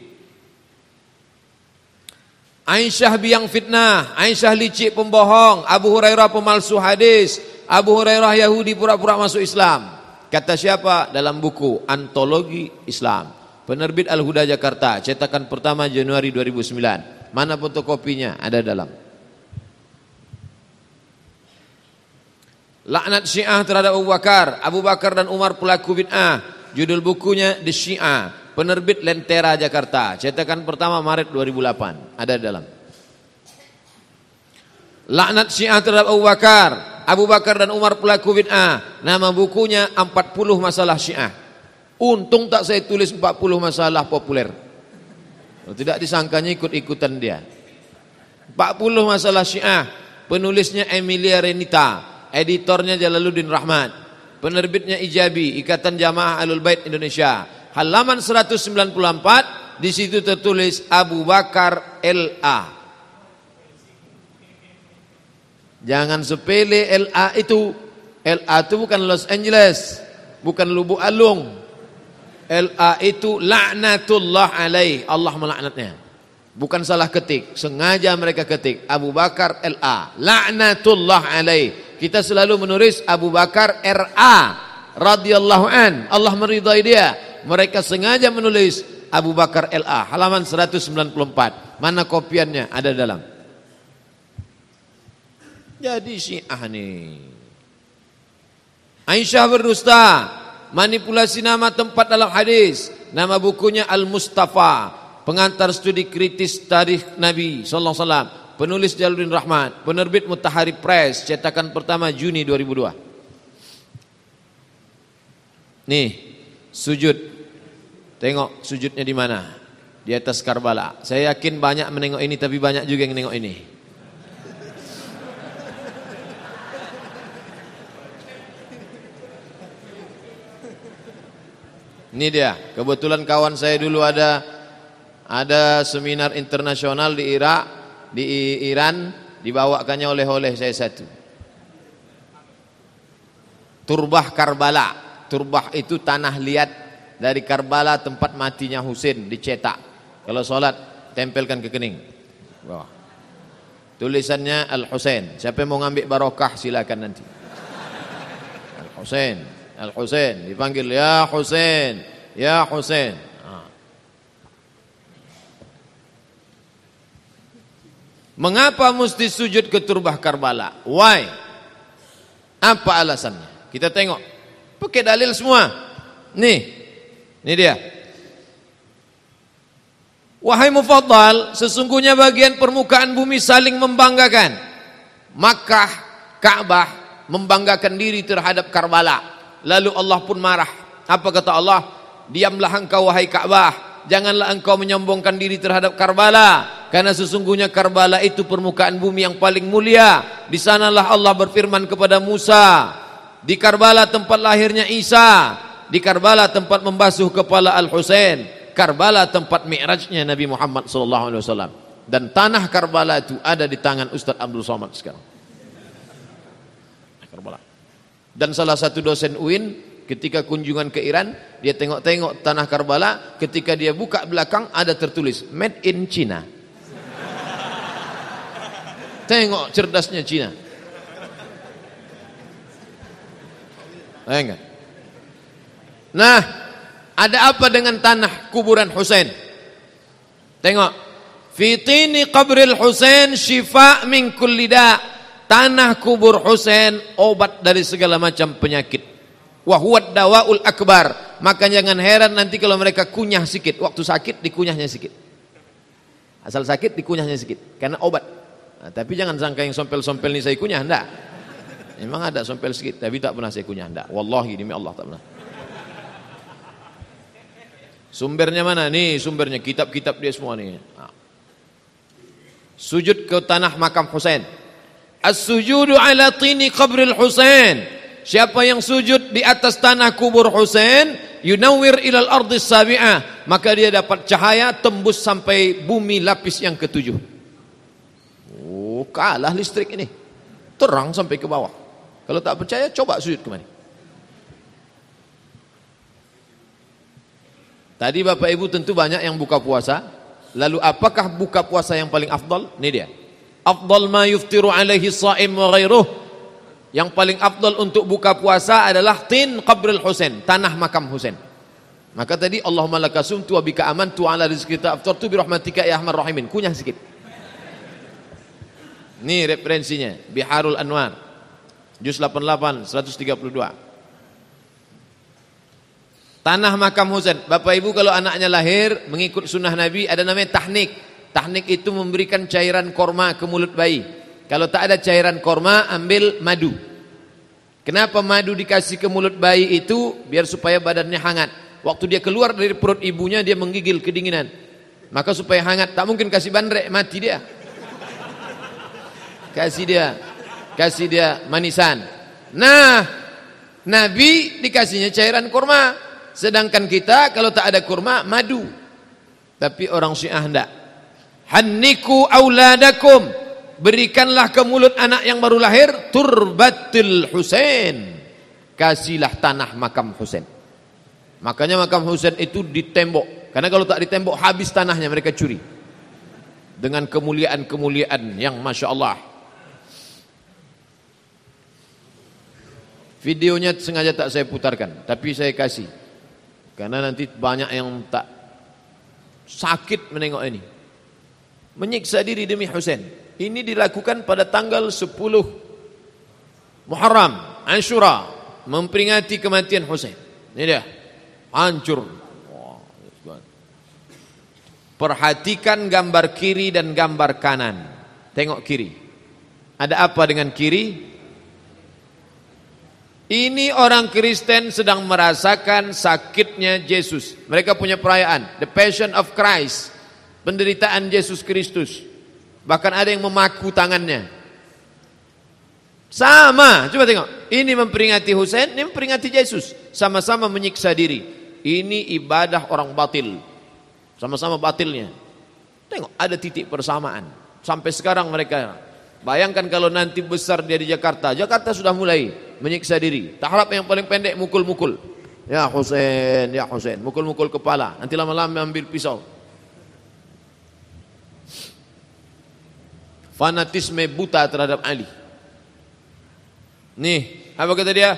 Aisyah biang fitnah, Aisyah licik pembohong, Abu Hurairah pemalsu hadis, Abu Hurairah Yahudi pura-pura masuk Islam. Kata siapa? Dalam buku Antologi Islam, penerbit Al-Huda Jakarta, cetakan pertama Januari 2009. Mana fotokopinya? Ada dalam. Laknat Syiah terhadap Abu Bakar dan Umar pelaku bid'ah. Judul bukunya The Syiah, penerbit Lentera Jakarta, cetakan pertama Maret 2008. Ada dalam. Laknat Syiah terhadap Abu Bakar dan Umar pelaku bid'ah. Nama bukunya 40 Masalah Syiah. Untung tak saya tulis 40 masalah populer. Tidak disangkanya ikut-ikutan dia. 40 Masalah Syiah. Penulisnya Emilia Renita, editornya Jalaluddin Rahmat, penerbitnya Ijabi, Ikatan Jamaah Ahlul Bait Indonesia. Halaman 194, di situ tertulis Abu Bakar LA. Jangan sepele LA itu. LA itu bukan Los Angeles, bukan Lubuk Alung. LA itu laknatullah alaih, Allah melaknatnya. Bukan salah ketik, sengaja mereka ketik Abu Bakar LA, laknatullah alaih. Kita selalu menulis Abu Bakar RA radhiyallahu an, Allah meridai dia. Mereka sengaja menulis Abu Bakar LA, halaman 194. Mana kopiannya? Ada dalam. Jadi Syiah nih. Aisyah berdusta, manipulasi nama tempat dalam hadis. Nama bukunya Al-Mustafa, pengantar studi kritis tarikh Nabi sallallahu alaihi wasallam, penulis Jalaluddin Rahmat, penerbit Mutahari Press, cetakan pertama Juni 2002. Nih, sujud. Tengok sujudnya di mana? Di atas Karbala. Saya yakin banyak menengok ini, tapi banyak juga yang menengok ini. Ini dia. Kebetulan kawan saya dulu ada seminar internasional di Irak, di Iran, dibawakannya oleh saya satu. Turbah Karbala. Turbah itu tanah liat dari Karbala, tempat matinya Husain, dicetak. Kalau sholat tempelkan ke kening. Wah. Tulisannya Al-Husain. Siapa yang mau ngambil barokah silakan nanti. Al-Husain, Al-Husain, dipanggil ya Husain, ya Husain. Mengapa mesti sujud ke turbah Karbala? Why? Apa alasannya? Kita tengok. Pakai dalil semua. Nih. Ini dia. Wahai mufaddal, sesungguhnya bagian permukaan bumi saling membanggakan. Makkah, Ka'bah membanggakan diri terhadap Karbala. Lalu Allah pun marah. Apa kata Allah? Diamlah engkau wahai Ka'bah, janganlah engkau menyombongkan diri terhadap Karbala, karena sesungguhnya Karbala itu permukaan bumi yang paling mulia. Di sanalah Allah berfirman kepada Musa. Di Karbala tempat lahirnya Isa. Di Karbala tempat membasuh kepala Al-Husain. Karbala tempat mi'rajnya Nabi Muhammad SAW. Dan tanah Karbala itu ada di tangan Ustadz Abdul Somad sekarang. Karbala. Dan salah satu dosen UIN ketika kunjungan ke Iran, dia tengok-tengok tanah Karbala. Ketika dia buka belakang ada tertulis Made in China. Tengok cerdasnya China. Enggak. Nah, ada apa dengan tanah kuburan Husain? Tengok. Fitini qabril Husain syifa min kulli da. Tanah kubur Husain obat dari segala macam penyakit. Wa huwa dawaul akbar. Maka jangan heran nanti kalau mereka kunyah sikit, waktu sakit dikunyahnya sikit. Asal sakit dikunyahnya sikit karena obat. Nah, tapi jangan sangka yang sompel-sompel ini saya kunyah, enggak. Memang ada sompel sikit, tapi tak pernah saya kunyah, enggak. Wallahi demi Allah tak pernah. Sumbernya mana? Nih sumbernya, kitab-kitab dia semua nih. Nah. Sujud ke tanah makam Husain. As-sujudu ala tini qabril Husain. Siapa yang sujud di atas tanah kubur Husain, yunawwir ilal ardis sabi'ah, maka dia dapat cahaya tembus sampai bumi lapis yang ketujuh. Oh, kalah listrik ini. Terang sampai ke bawah. Kalau tak percaya, coba sujud kemari. Tadi Bapak Ibu tentu banyak yang buka puasa. Lalu apakah buka puasa yang paling afdal? Ini dia. Afdal ma yuftiru alaihi sha'im wa ghairuh. Yang paling afdal untuk buka puasa adalah tin qabril Husain, tanah makam Husain. Maka tadi Allahumma laka sumtu wa bika amantu ala rizqika aftartu bi rahmatika ya arhamar rahimin. Kunyah sikit. Ini referensinya, Biharul Anwar. Juz 88 132. Tanah makam Husain. Bapak Ibu kalau anaknya lahir mengikut sunnah Nabi ada namanya tahnik. Tahnik itu memberikan cairan korma ke mulut bayi. Kalau tak ada cairan korma, ambil madu. Kenapa madu dikasih ke mulut bayi itu? Biar supaya badannya hangat. Waktu dia keluar dari perut ibunya, dia menggigil kedinginan. Maka supaya hangat, tak mungkin kasih bandrek, mati dia. Kasih dia manisan. Nah, Nabi dikasihnya cairan kurma. Sedangkan kita kalau tak ada kurma, madu. Tapi orang Syiah hendak. Hanniku auladakum. Berikanlah ke mulut anak yang baru lahir turbatil Husain. Kasihlah tanah makam Husain. Makanya makam Husain itu ditembok. Karena kalau tak ditembok habis tanahnya, mereka curi. Dengan kemuliaan-kemuliaan yang Masya Allah. Videonya sengaja tak saya putarkan, tapi saya kasih. Karena nanti banyak yang tak sakit menengok ini. Menyiksa diri demi Husain. Ini dilakukan pada tanggal 10 Muharram, Ashura, memperingati kematian Husain. Ini dia, hancur. Perhatikan gambar kiri dan gambar kanan. Tengok kiri. Ada apa dengan kiri? Ini orang Kristen sedang merasakan sakitnya Yesus. Mereka punya perayaan, The Passion of Christ, penderitaan Yesus Kristus. Bahkan ada yang memaku tangannya. Sama, coba tengok. Ini memperingati Husain, ini memperingati Yesus. Sama-sama menyiksa diri. Ini ibadah orang batil. Sama-sama batilnya. Tengok, ada titik persamaan. Sampai sekarang mereka. Bayangkan kalau nanti besar dia di Jakarta. Jakarta sudah mulai menyiksa diri. Tak harap yang paling pendek mukul-mukul. Ya Husain, ya Husain. Mukul-mukul kepala. Nanti lama-lama ambil pisau. Fanatisme buta terhadap Ali. Nih, apa kata dia?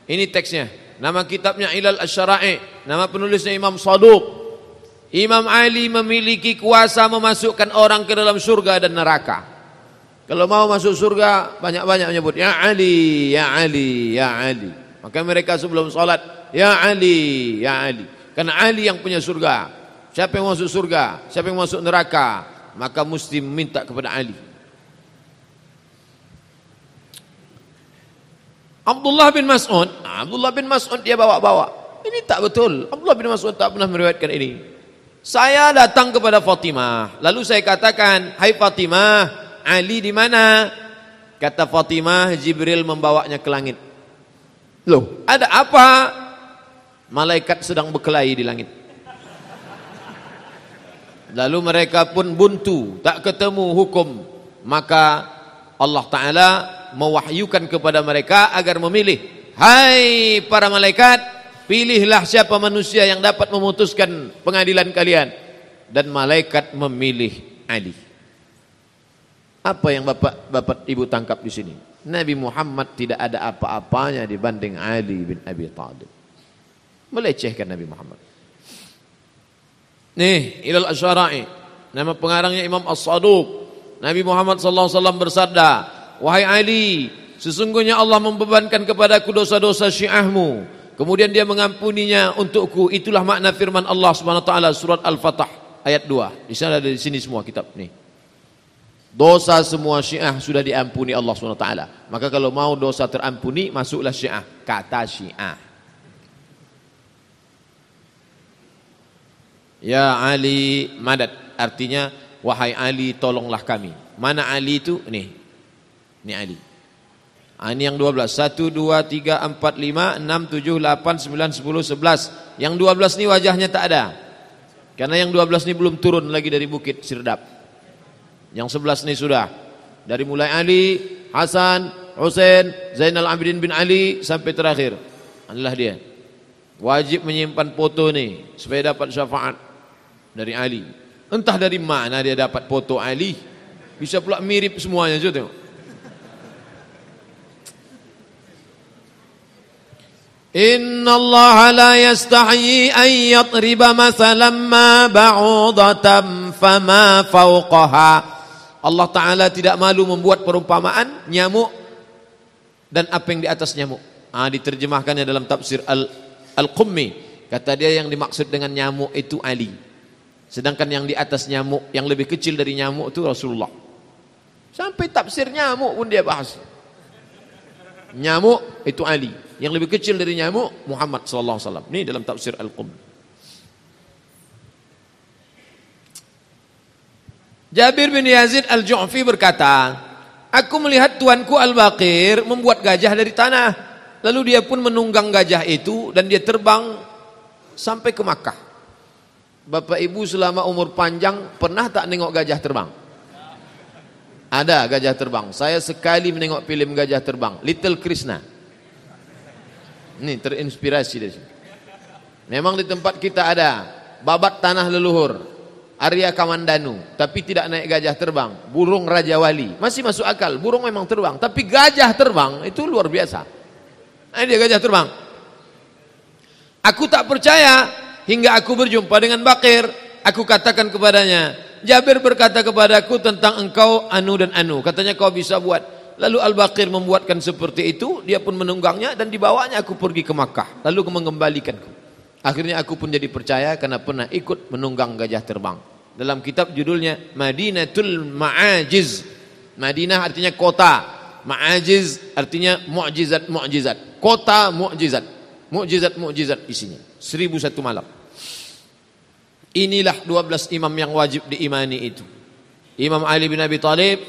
Ini teksnya. Nama kitabnya Ilal Asy-Syara'i. Nama penulisnya Imam Saduq. Imam Ali memiliki kuasa memasukkan orang ke dalam surga dan neraka. Kalau mau masuk surga, banyak-banyak menyebut ya Ali, ya Ali, ya Ali. Maka mereka sebelum salat, ya Ali, ya Ali. Karena Ali yang punya surga. Siapa yang masuk surga? Siapa yang masuk neraka? Maka mesti minta kepada Ali. Abdullah bin Mas'ud dia bawa-bawa. Ini tak betul. Abdullah bin Mas'ud tak pernah meriwayatkan ini. Saya datang kepada Fatimah, lalu saya katakan, "Hai Fatimah, Ali di mana?" Kata Fatimah, Jibril membawanya ke langit. Loh, ada apa? Malaikat sedang berkelahi di langit. Lalu mereka pun buntu, tak ketemu hukum. Maka Allah Ta'ala mewahyukan kepada mereka agar memilih. Hai para malaikat, pilihlah siapa manusia yang dapat memutuskan pengadilan kalian. Dan malaikat memilih Ali. Apa yang bapak ibu tangkap di sini? Nabi Muhammad tidak ada apa-apanya dibanding Ali bin Abi Thalib. Melecehkan Nabi Muhammad. Nih, Ilal Asy-Syara'i. Nama pengarangnya Imam As-Saduq. Nabi Muhammad SAW bersabda, "Wahai Ali, sesungguhnya Allah membebankan kepadaku dosa-dosa syiahmu. Kemudian dia mengampuninya untukku." Itulah makna firman Allah Subhanahu wa taala surat Al-Fatah ayat 2. Di sana ada di sini semua kitab nih. Dosa semua Syiah sudah diampuni Allah Subhanahu wa taala. Maka kalau mau dosa terampuni, masuklah Syiah, kata Syiah. Ya Ali madad, artinya wahai Ali tolonglah kami. Mana Ali itu? Nih. Ini Ali. Ini yang 12. 1, 2, 3, 4, 5, 6, 7, 8, 9, 10, 11. Yang 12 ini wajahnya tak ada. Karena yang 12 ini belum turun lagi dari bukit Sirdap. Yang 11 ini sudah. Dari mulai Ali, Hasan, Husain, Zainal Abidin bin Ali sampai terakhir. Inilah dia. Wajib menyimpan foto nih supaya dapat syafaat dari Ali. Entah dari mana dia dapat foto Ali. Bisa pula mirip semuanya, coba tengok. Inna Allah la yastahi an yatriba mathalan ma ba'udatan fama fawqaha. Allah Ta'ala tidak malu membuat perumpamaan nyamuk dan apa yang di atas nyamuk. Diterjemahkannya dalam tafsir Al-Qummi. Kata dia yang dimaksud dengan nyamuk itu Ali. Sedangkan yang di atas nyamuk, yang lebih kecil dari nyamuk itu Rasulullah. Sampai tafsir nyamuk pun dia bahas. Nyamuk itu Ali. Yang lebih kecil dari nyamuk Muhammad sallallahu alaihi wasallam. Ini dalam tafsir Al-Qum. Jabir bin Yazid Al-Ju'fi berkata, aku melihat tuanku Al-Baqir membuat gajah dari tanah. Lalu dia pun menunggang gajah itu dan dia terbang sampai ke Makkah. Bapak Ibu selama umur panjang pernah tak nengok gajah terbang? Ada gajah terbang. Saya sekali menengok film gajah terbang, Little Krishna. Ini terinspirasi dari sini. Memang di tempat kita ada babat tanah leluhur, Arya Kamandanu, tapi tidak naik gajah terbang. Burung Raja Wali masih masuk akal. Burung memang terbang, tapi gajah terbang itu luar biasa. Ini dia gajah terbang. Aku tak percaya hingga aku berjumpa dengan Baqir. Aku katakan kepadanya, Jabir berkata kepadaku tentang engkau anu dan anu. Katanya kau bisa buat. Lalu Al-Baqir membuatkan seperti itu. Dia pun menunggangnya dan dibawanya aku pergi ke Makkah. Lalu mengembalikanku. Akhirnya aku pun jadi percaya karena pernah ikut menunggang gajah terbang. Dalam kitab judulnya Madinatul Ma'ajiz. Madinah artinya kota. Ma'ajiz artinya mu'jizat. Kota mu'jizat. Mu'jizat isinya. 1001 malam. Inilah 12 imam yang wajib diimani itu. Imam Ali bin Abi Thalib,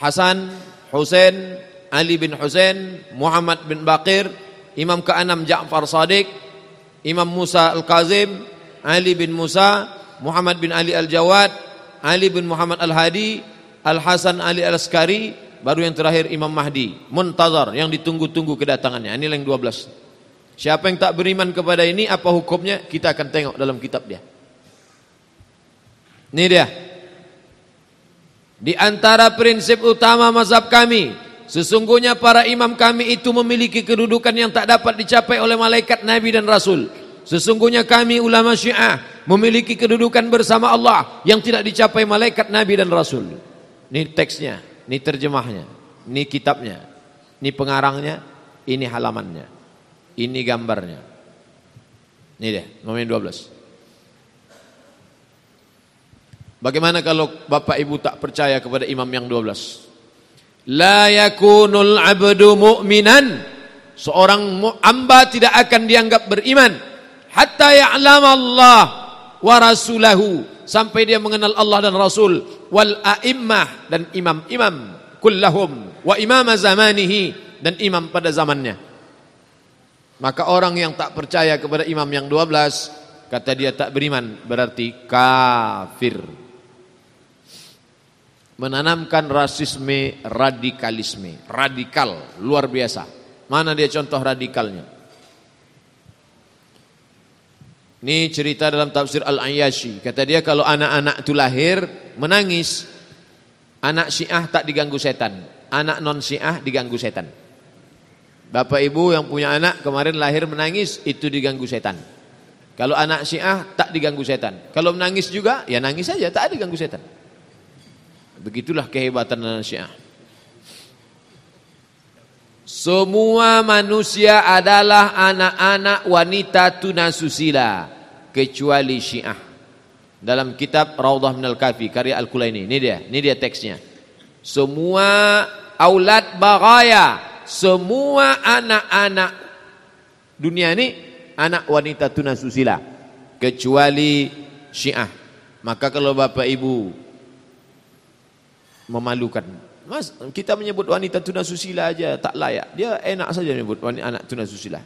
Hasan, Husain, Ali bin Husain, Muhammad bin Baqir, Imam ke-6 Ja'far Shadiq, Imam Musa Al-Kazim, Ali bin Musa, Muhammad bin Ali Al-Jawad, Ali bin Muhammad Al-Hadi, Al-Hasan Ali Al-Askari, baru yang terakhir Imam Mahdi, Muntazar, yang ditunggu-tunggu kedatangannya. Ini yang 12. Siapa yang tak beriman kepada ini, apa hukumnya? Kita akan tengok dalam kitab dia. Ini dia. Di antara prinsip utama mazhab kami, sesungguhnya para imam kami itu memiliki kedudukan yang tak dapat dicapai oleh malaikat, nabi dan rasul. Sesungguhnya kami ulama Syiah memiliki kedudukan bersama Allah yang tidak dicapai malaikat, nabi dan rasul. Ini teksnya, ini terjemahnya, ini kitabnya, ini pengarangnya, ini halamannya, ini gambarnya. Ini dia, nomor 12. Bagaimana kalau Bapak Ibu tak percaya kepada imam yang 12? La yakunul abdu mu'minan. Seorang hamba tidak akan dianggap beriman hatta ya'lam Allah wa rasulahu, sampai dia mengenal Allah dan Rasul, wal a'immah, dan imam-imam kullahum, wa imam zamanihi, dan imam pada zamannya. Maka orang yang tak percaya kepada imam yang 12, kata dia tak beriman, berarti kafir. Menanamkan rasisme, radikalisme, radikal, luar biasa. Mana dia contoh radikalnya? Ini cerita dalam tafsir Al-Ayyashi. Kata dia kalau anak-anak itu lahir menangis, anak Syiah tak diganggu setan, anak non Syiah diganggu setan. Bapak ibu yang punya anak kemarin lahir menangis, itu diganggu setan. Kalau anak Syiah tak diganggu setan. Kalau menangis juga, ya nangis saja, tak diganggu setan. Begitulah kehebatan anak Syiah. Semua manusia adalah anak-anak wanita tunasusila kecuali Syiah. Dalam kitab Raudhah Minal Kafi karya Al-Kulaini, ini dia teksnya. Semua aulad baghaya, semua anak-anak dunia ini anak wanita tunasusila kecuali Syiah. Maka kalau Bapak Ibu memalukan. Mas, kita menyebut wanita tunasusila aja tak layak. Dia enak saja menyebut anak tunasusila.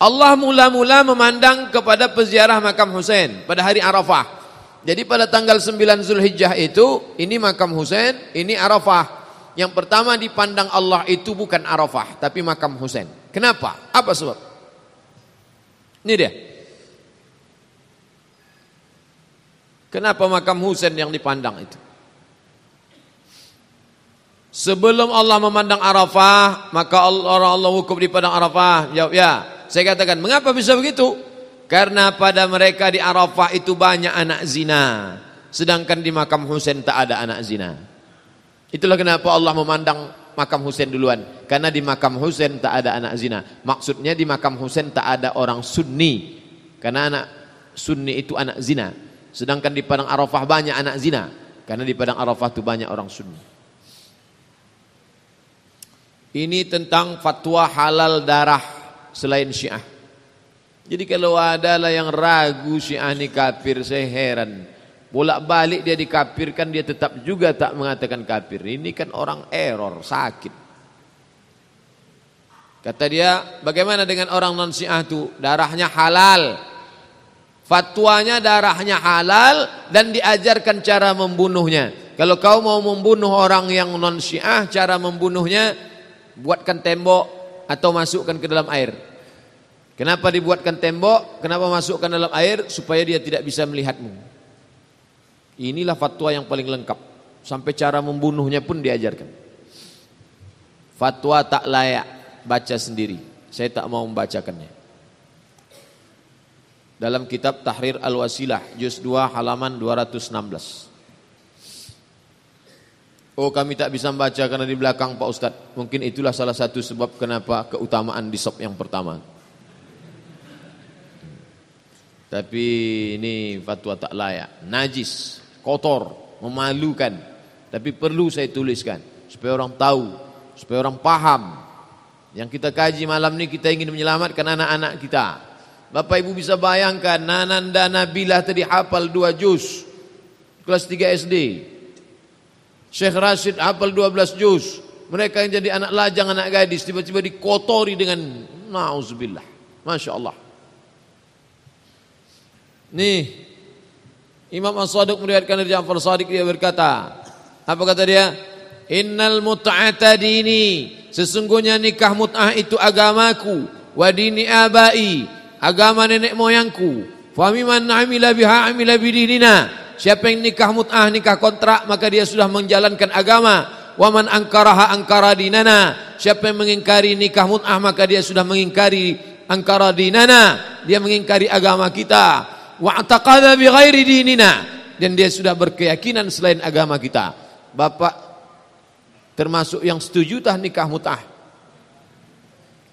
Allah mula-mula memandang kepada peziarah makam Husain pada hari Arafah. Jadi pada tanggal 9 Zulhijjah itu, ini makam Husain, ini Arafah. Yang pertama dipandang Allah itu bukan Arafah, tapi makam Husain. Kenapa? Apa sebab? Ini dia. Kenapa makam Husain yang dipandang itu? Sebelum Allah memandang Arafah, maka Allah wukuf di padang Arafah. Jawab ya. Saya katakan, mengapa bisa begitu? Karena pada mereka di Arafah itu banyak anak zina, sedangkan di makam Husain tak ada anak zina. Itulah kenapa Allah memandang makam Husain duluan, karena di makam Husain tak ada anak zina. Maksudnya di makam Husain tak ada orang Sunni, karena anak Sunni itu anak zina. Sedangkan di padang Arafah banyak anak zina, karena di padang Arafah itu banyak orang Sunni. Ini tentang fatwa halal darah selain Syiah. Jadi kalau ada lah yang ragu Syiah ini kafir, saya heran. Bolak-balik dia dikafirkan, dia tetap juga tak mengatakan kafir. Ini kan orang error, sakit. Kata dia, bagaimana dengan orang non Syiah itu? Darahnya halal. Fatwanya darahnya halal dan diajarkan cara membunuhnya. Kalau kau mau membunuh orang yang non Syiah, cara membunuhnya buatkan tembok atau masukkan ke dalam air. Kenapa dibuatkan tembok? Kenapa masukkan dalam air? Supaya dia tidak bisa melihatmu. Inilah fatwa yang paling lengkap. Sampai cara membunuhnya pun diajarkan. Fatwa tak layak, baca sendiri. Saya tak mau membacakannya. Dalam kitab Tahrir Al-Wasilah, juz 2 halaman 216. Oh, kami tak bisa membaca karena di belakang Pak Ustadz. Mungkin itulah salah satu sebab kenapa keutamaan di sop yang pertama. Tapi ini fatwa tak layak, najis, kotor, memalukan. Tapi perlu saya tuliskan supaya orang tahu, supaya orang paham. Yang kita kaji malam ini, kita ingin menyelamatkan anak-anak kita. Bapak Ibu bisa bayangkan, Nananda Nabilah tadi hafal 2 juz kelas 3 SD. Syekh Rashid hafal 12 juz. Mereka yang jadi anak lajang, anak gadis, tiba-tiba dikotori dengan na'udzubillah. Masya Allah. Nih, Imam As-Sadiq meriwayatkan dari Ja'far Shadiq, dia berkata, apa kata dia? Innal mut'ata dini, sesungguhnya nikah mut'ah itu agamaku, wa dini abai, agama nenek moyangku. Fa mimman amila biha amila bidinina. Siapa yang nikah mut'ah, nikah kontrak, maka dia sudah menjalankan agama. Wa man angkaraha angkara dinana. Siapa yang mengingkari nikah mut'ah, maka dia sudah mengingkari angkara dinana. Dia mengingkari agama kita. Wa ataqada bi ghairi dinina. Dan dia sudah berkeyakinan selain agama kita. Bapak termasuk yang setuju tah nikah mut'ah?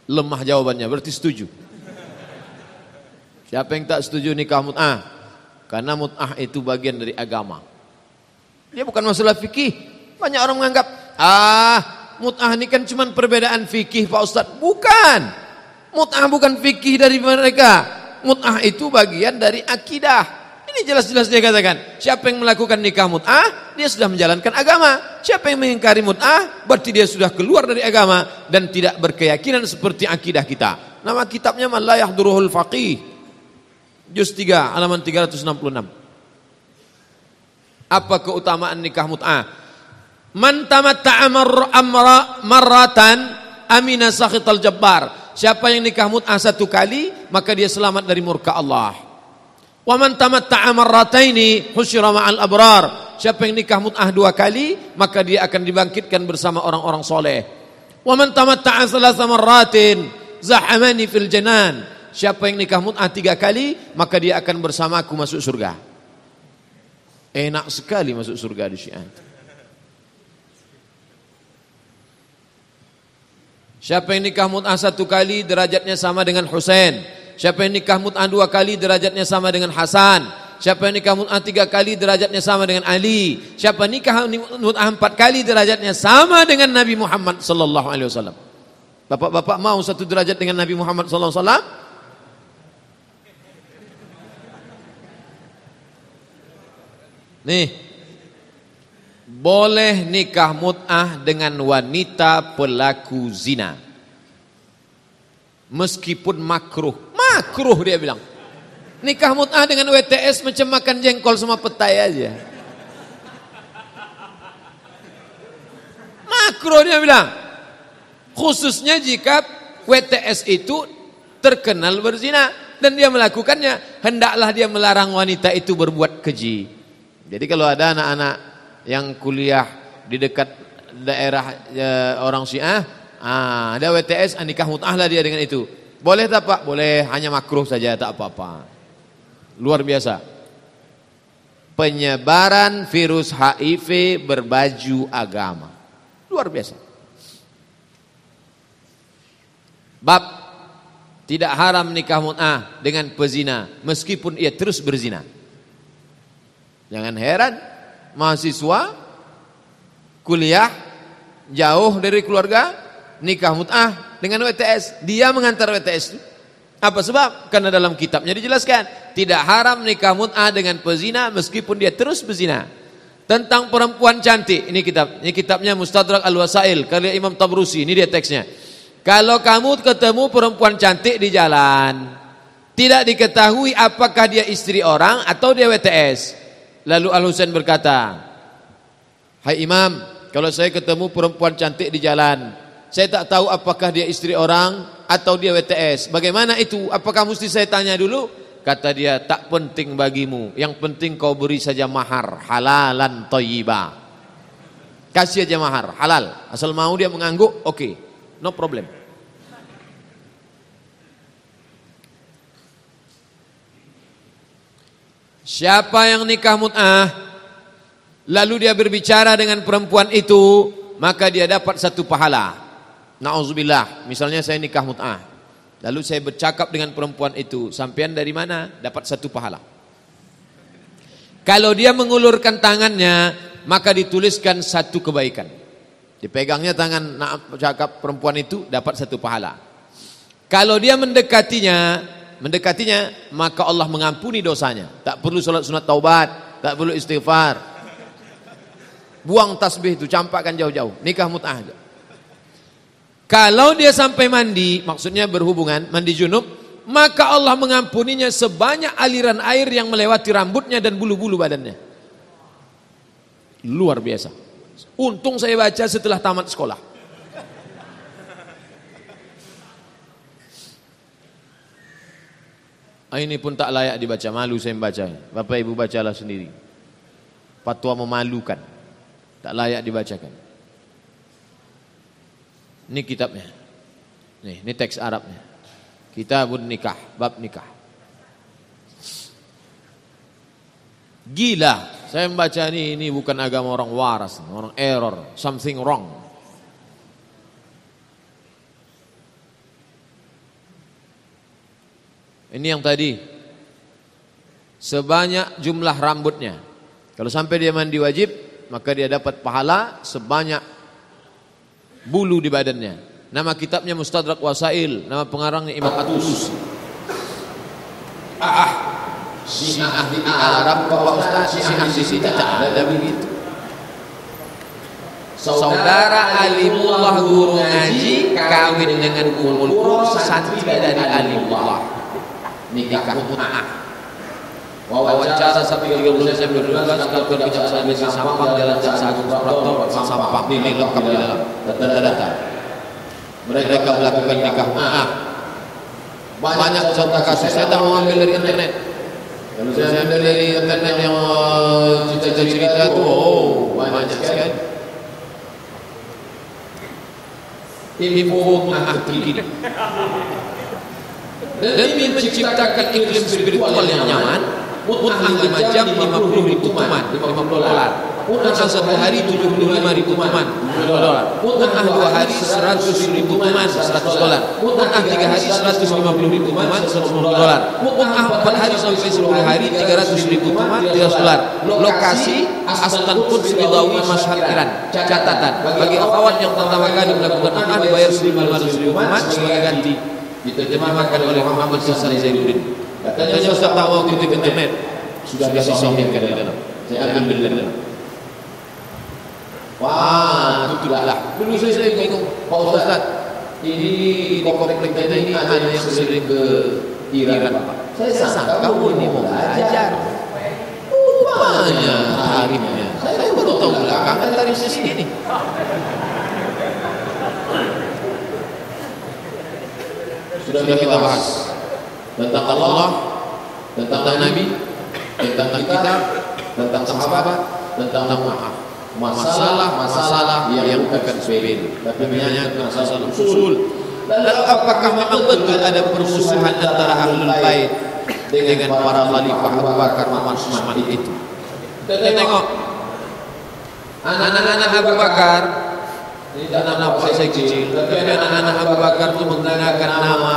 Lemah jawabannya, berarti setuju. Siapa yang tak setuju nikah mut'ah? Karena mut'ah itu bagian dari agama. Dia bukan masalah fikih. Banyak orang menganggap, mut'ah ini kan cuma perbedaan fikih Pak Ustadz. Bukan. Mut'ah bukan fikih dari mereka. Mut'ah itu bagian dari akidah. Ini jelas-jelas dia katakan. Siapa yang melakukan nikah mut'ah, dia sudah menjalankan agama. Siapa yang mengingkari mut'ah, berarti dia sudah keluar dari agama dan tidak berkeyakinan seperti akidah kita. Nama kitabnya Man La Yahduruhul Faqih. Juz 3 halaman 366. Apa keutamaan nikah mut'ah? Man tamatta'a marratan amina sakhital jabbar. Siapa yang nikah mut'ah 1 kali, maka dia selamat dari murka Allah. Wa man tamatta'a marrataini husyira ma'al abrar. Siapa yang nikah mut'ah 2 kali, maka dia akan dibangkitkan bersama orang-orang soleh. Wa man tamatta'a thalatha marratin zahamani fil janan. Siapa yang nikah mut'ah 3 kali, maka dia akan bersamaku masuk surga. Enak sekali masuk surga di Syiah. Siapa yang nikah mut'ah 1 kali, derajatnya sama dengan Husain. Siapa yang nikah mut'ah 2 kali, derajatnya sama dengan Hasan. Siapa yang nikah mut'ah 3 kali, derajatnya sama dengan Ali. Siapa nikah mut'ah 4 kali, derajatnya sama dengan Nabi Muhammad sallallahu alaihi wasallam. Bapak-bapak mau 1 derajat dengan Nabi Muhammad sallallahu alaihi wasallam? Nih, boleh nikah mut'ah dengan wanita pelaku zina. Meskipun makruh. Makruh dia bilang. Nikah mut'ah dengan WTS macam makan jengkol sama petai aja. Makruh dia bilang. Khususnya jika WTS itu terkenal berzina dan dia melakukannya, hendaklah dia melarang wanita itu berbuat keji. Jadi kalau ada anak-anak yang kuliah di dekat daerah orang Syiah, ada WTS, nikah mut'ah lah dia dengan itu. Boleh tak Pak? Boleh, hanya makruh saja, tak apa-apa. Luar biasa. Penyebaran virus HIV berbaju agama. Luar biasa. Bab tidak haram nikah mut'ah dengan pezina meskipun ia terus berzina. Jangan heran mahasiswa kuliah jauh dari keluarga nikah mut'ah dengan WTS. Dia mengantar WTS. Apa sebab? Karena dalam kitabnya dijelaskan tidak haram nikah mut'ah dengan pezina meskipun dia terus berzina. Tentang perempuan cantik, ini kitabnya Mustadrak Al-Wasail karya Imam Tabrusi. Ini dia teksnya. Kalau kamu ketemu perempuan cantik di jalan, tidak diketahui apakah dia istri orang atau dia WTS. Lalu Al-Husain berkata, "Hai Imam, kalau saya ketemu perempuan cantik di jalan, saya tak tahu apakah dia istri orang atau dia WTS. Bagaimana itu? Apakah mesti saya tanya dulu?" Kata dia, "Tak penting bagimu. Yang penting kau beri saja mahar halalan thayyibah." Kasih aja mahar halal. Asal mau dia mengangguk, oke. No problem. Siapa yang nikah mut'ah lalu dia berbicara dengan perempuan itu, maka dia dapat satu pahala. Na'udzubillah, misalnya saya nikah mut'ah, lalu saya bercakap dengan perempuan itu, sampean dari mana? Dapat satu pahala. Kalau dia mengulurkan tangannya, maka dituliskan satu kebaikan. Dipegangnya tangan cakap perempuan itu, dapat satu pahala. Kalau dia mendekatinya, maka Allah mengampuni dosanya. Tak perlu salat sunat taubat, tak perlu istighfar. Buang tasbih itu, campakkan jauh-jauh. Nikah mut'ah aja. Kalau dia sampai mandi, maksudnya berhubungan, mandi junub, maka Allah mengampuninya sebanyak aliran air yang melewati rambutnya dan bulu-bulu badannya. Luar biasa. Untung saya baca setelah tamat sekolah. Ini pun tak layak dibaca, malu saya membaca. Bapak Ibu bacalah sendiri. Fatwa memalukan, tak layak dibacakan. Ini kitabnya. Ini teks Arabnya. Kitabun nikah, bab nikah. Gila. Saya membaca ini bukan agama orang waras, orang error, something wrong. Ini yang tadi. Sebanyak jumlah rambutnya. Kalau sampai dia mandi wajib, maka dia dapat pahala sebanyak bulu di badannya. Nama kitabnya Mustadrak Wasail, nama pengarangnya Imam At-Tulusi. Syiah di Arab, Bapak Ustaz, Syiah di sini tak ada begitu. Saudara alimullah guru ngaji kawin dengan umul qura santri dari alimullah. Nikah mut'ah. Wawancara sampai 13 Desember 2012 kantor Kejaksaan Negeri Sampang Jalan Jaksa Agung Suprapto Sampang. Ini lengkap di dalam data. Mereka melakukan nikah mut'ah. Banyak contoh kasus. Saya tak mau ambil dari internet. Kalau saya ambil dari internet yang cerita itu, banyak sekali. Ini mut'ah terkini. Demi menciptakan iklim spiritual yang nyaman, mut'ah 5 jam 50.000 teman, $50. Mut'ah 1 hari 75.000 teman, $2. Mut'ah 2 hari 100.000 teman, $100. Mut'ah 3 hari 150.000 teman, $150. Mut'ah 4 hari sampai 10 hari 300.000 teman, $300. Lokasi Astan Quds Ridawi Mashhad Iran. Catatan bagi akhwat yang pertama kali melakukan mut'ah dibayar 1.500.000 teman sebagai ganti. Diterjemahkan oleh Muhammad Hasan Zainuddin. Katanya Ustaz tak mau kutip internet, sudah disahihkan di dalam. Saya ambil dari dalam. Wah, tutuplah. Dulu saya bingung, Pak Ustaz, ini di komplek kita ini ada yang sering ke Iran, Pak. Saya sangka kamu ini mau belajar. Rupanya tarifnya. Saya baru tahu belakangan tarif sini. Sudah kita bahas tentang Allah, tentang Nabi, tentang kitab, tentang sahabat, tentang maaf. Masalah yang bukan sepele, tapi menyangkut masalah usul. Lalu apakah memang betul ada permusuhan antara Ahlul Bait dengan para khalifah Abu Bakar, Umar, Utsman itu? Kita tengok anak-anak Abu Bakar. Ini anak saya kecil, tapi anak-anak Abu Bakar itu menggunakan nama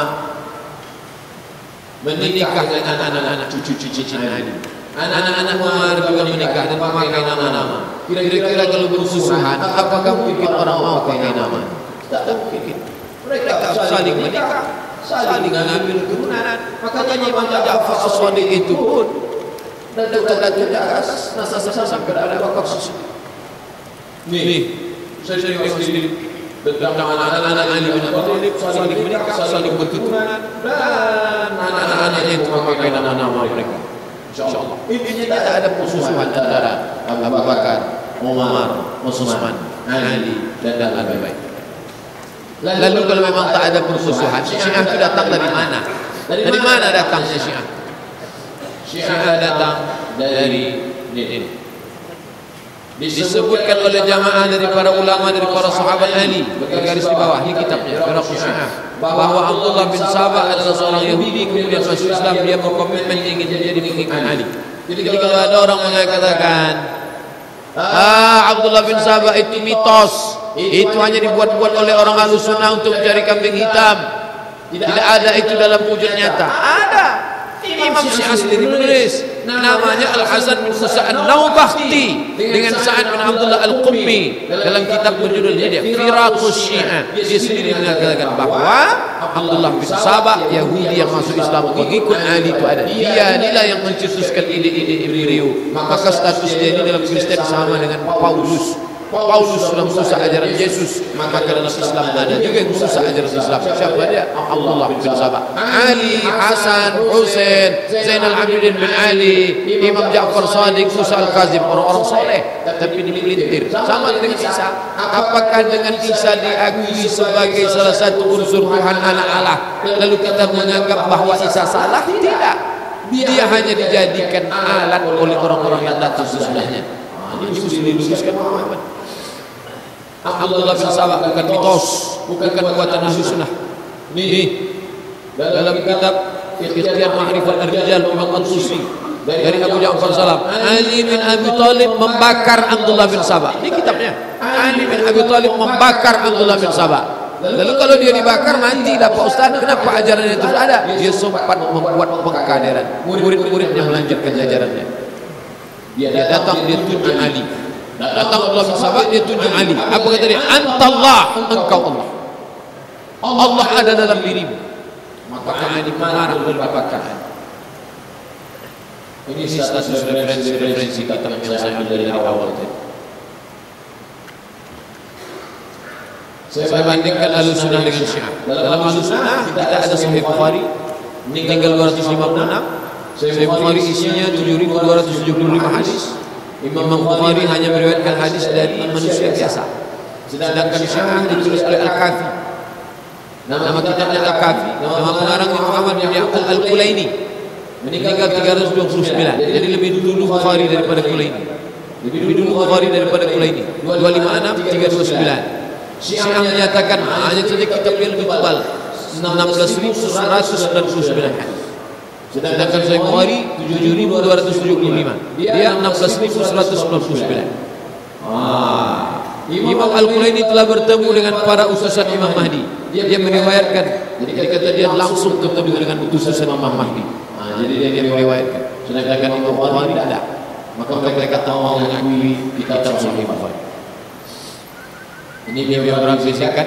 menikah dengan anak-anak cucu-cucu Nabi. Anak-anak Umar juga menikah dan memakai nama-nama. Kira-kira kalau bermusuhan, apakah mungkin orang mau pakai nama? Tak mungkin. Mereka saling menikah, saling mengambil keturunan. Makanya Imam Ja'far As-Shadiq itu pun datang nasa kepada Abu Bakar. Nih, saya tengok sendiri tentang anak-anak Ali bin Abi Thalib saling menikah, saling berketurunan, dan anak-anaknya itu memakai nama-nama mereka. InsyaAllah ini tidak ada permusuhan antara Abu Bakar, Umar, Utsman, Ali dan Abu Bakar. Lalu kalau memang tak ada permusuhan, Syiah itu datang dari mana? Dari mana datangnya Syiah? Syiah datang dari ini. Disebutkan oleh jamaah dari para ulama, dari para sahabat Ali, bergaris di bawah ini kitabnya Firaqus Syiah, bahwa Abdullah bin Sabah adalah seorang Yahudi kemudian masuk Islam, dia berkomitmen ingin jadi pengikut Ali. Jadi kalau ada orang mengatakan Abdullah bin Sabah itu mitos, itu hanya dibuat-buat oleh orang Ahlussunnah untuk mencari kambing hitam, tidak ada itu dalam wujud nyata. Ada. Imam Syiah sendiri menulis namanya Al-Hasan bin Musa An-Nawabakhti dengan Sa'ad bin Abdullah Al-Qummi dalam kitab berjudulnya dia Firaqus Syiah. Dia sendiri mengatakan bahwa Abdullah bin Sabah Yahudi yang masuk Islam mengikut Ali itu ada. Dia inilah yang mencetuskan ide-ide beliau. Maka status dia ini dalam Kristen sama dengan Paulus. Paulus sudah merusak ajaran Yesus, maka dalam Islam ada juga yang merusak ajaran Islam. Siapa dia? Abdullah bin Sabah. Ali, Hasan, Husain, Zainal Abidin bin Ali, Imam Ja'far Shadiq, Musa Al-Kazim, orang-orang soleh, tapi dipelintir. Sama dengan Isa. Apakah dengan Isa diakui sebagai salah satu unsur Tuhan anak Allah, lalu kita menganggap bahwa Isa salah? Tidak. Dia hanya dijadikan alat oleh orang-orang yang datang sesudahnya. Ini mesti diluruskan Muhammad. Abdullah bin Sabah bukan mitos, bukan buatan Ahlussunnah. Nih dalam kitab Ikhtiyar Ma'rifat Ar-Rijal Imam Al-Tusi dari Abu Ja'far Salam, Ali bin Abi Thalib membakar Abdullah bin Sabah. Ini kitabnya. Ali bin Abi Thalib membakar Abdullah bin Sabah. Lalu kalau dia dibakar mati dah Pak Ustaz, kenapa ajarannya terus ada? Dia sempat membuat pengkaderan. Murid-muridnya melanjutkan ajarannya. Dia datang, dia tunjuk Ali. Datang Abdullah bin Sabah, dia tunjuk Ali. Apa kata dia? Antallah, engkau Allah. Allah ada dalam dirimu. Maka Ali marah dan dibakar. Ini status referensi kitab yang saya ambil dari awal tadi. Saya bandingkan Ahlussunnah dengan Syiah. Dalam Ahlussunnah tidak ada Sahih Bukhari, meninggal 256. Sahih Bukhari isinya 7.275 hadis. Imam Bukhari hanya meriwayatkan hadis dari manusia biasa. Sedangkan Syiah ditulis oleh Al-Kafi. Nama kitabnya Al-Kafi. Nama pengarangnya Muhammad bin Ya'qub Al-Kulaini. Meninggal 329. Jadi lebih dulu Bukhari daripada Kulaini. Lebih dulu Bukhari daripada Kulaini. 256 329. Syiah menyatakan hanya saja kitab yang lebih tebal. 16.199 hadis. Sedangkan Sahih Bukhari 7.275. Dia 16.199. Imam Al-Kulaini telah bertemu dengan para utusan Imam Mahdi. Dia meriwayatkan. Jadi kata dia langsung ketemu dengan utusan Imam Mahdi. Jadi dia meriwayatkan. Sedangkan Imam Bukhari tidak ada. Maka mereka kata mau mengakui kitab Sahih Bukhari. Ini biografi singkat.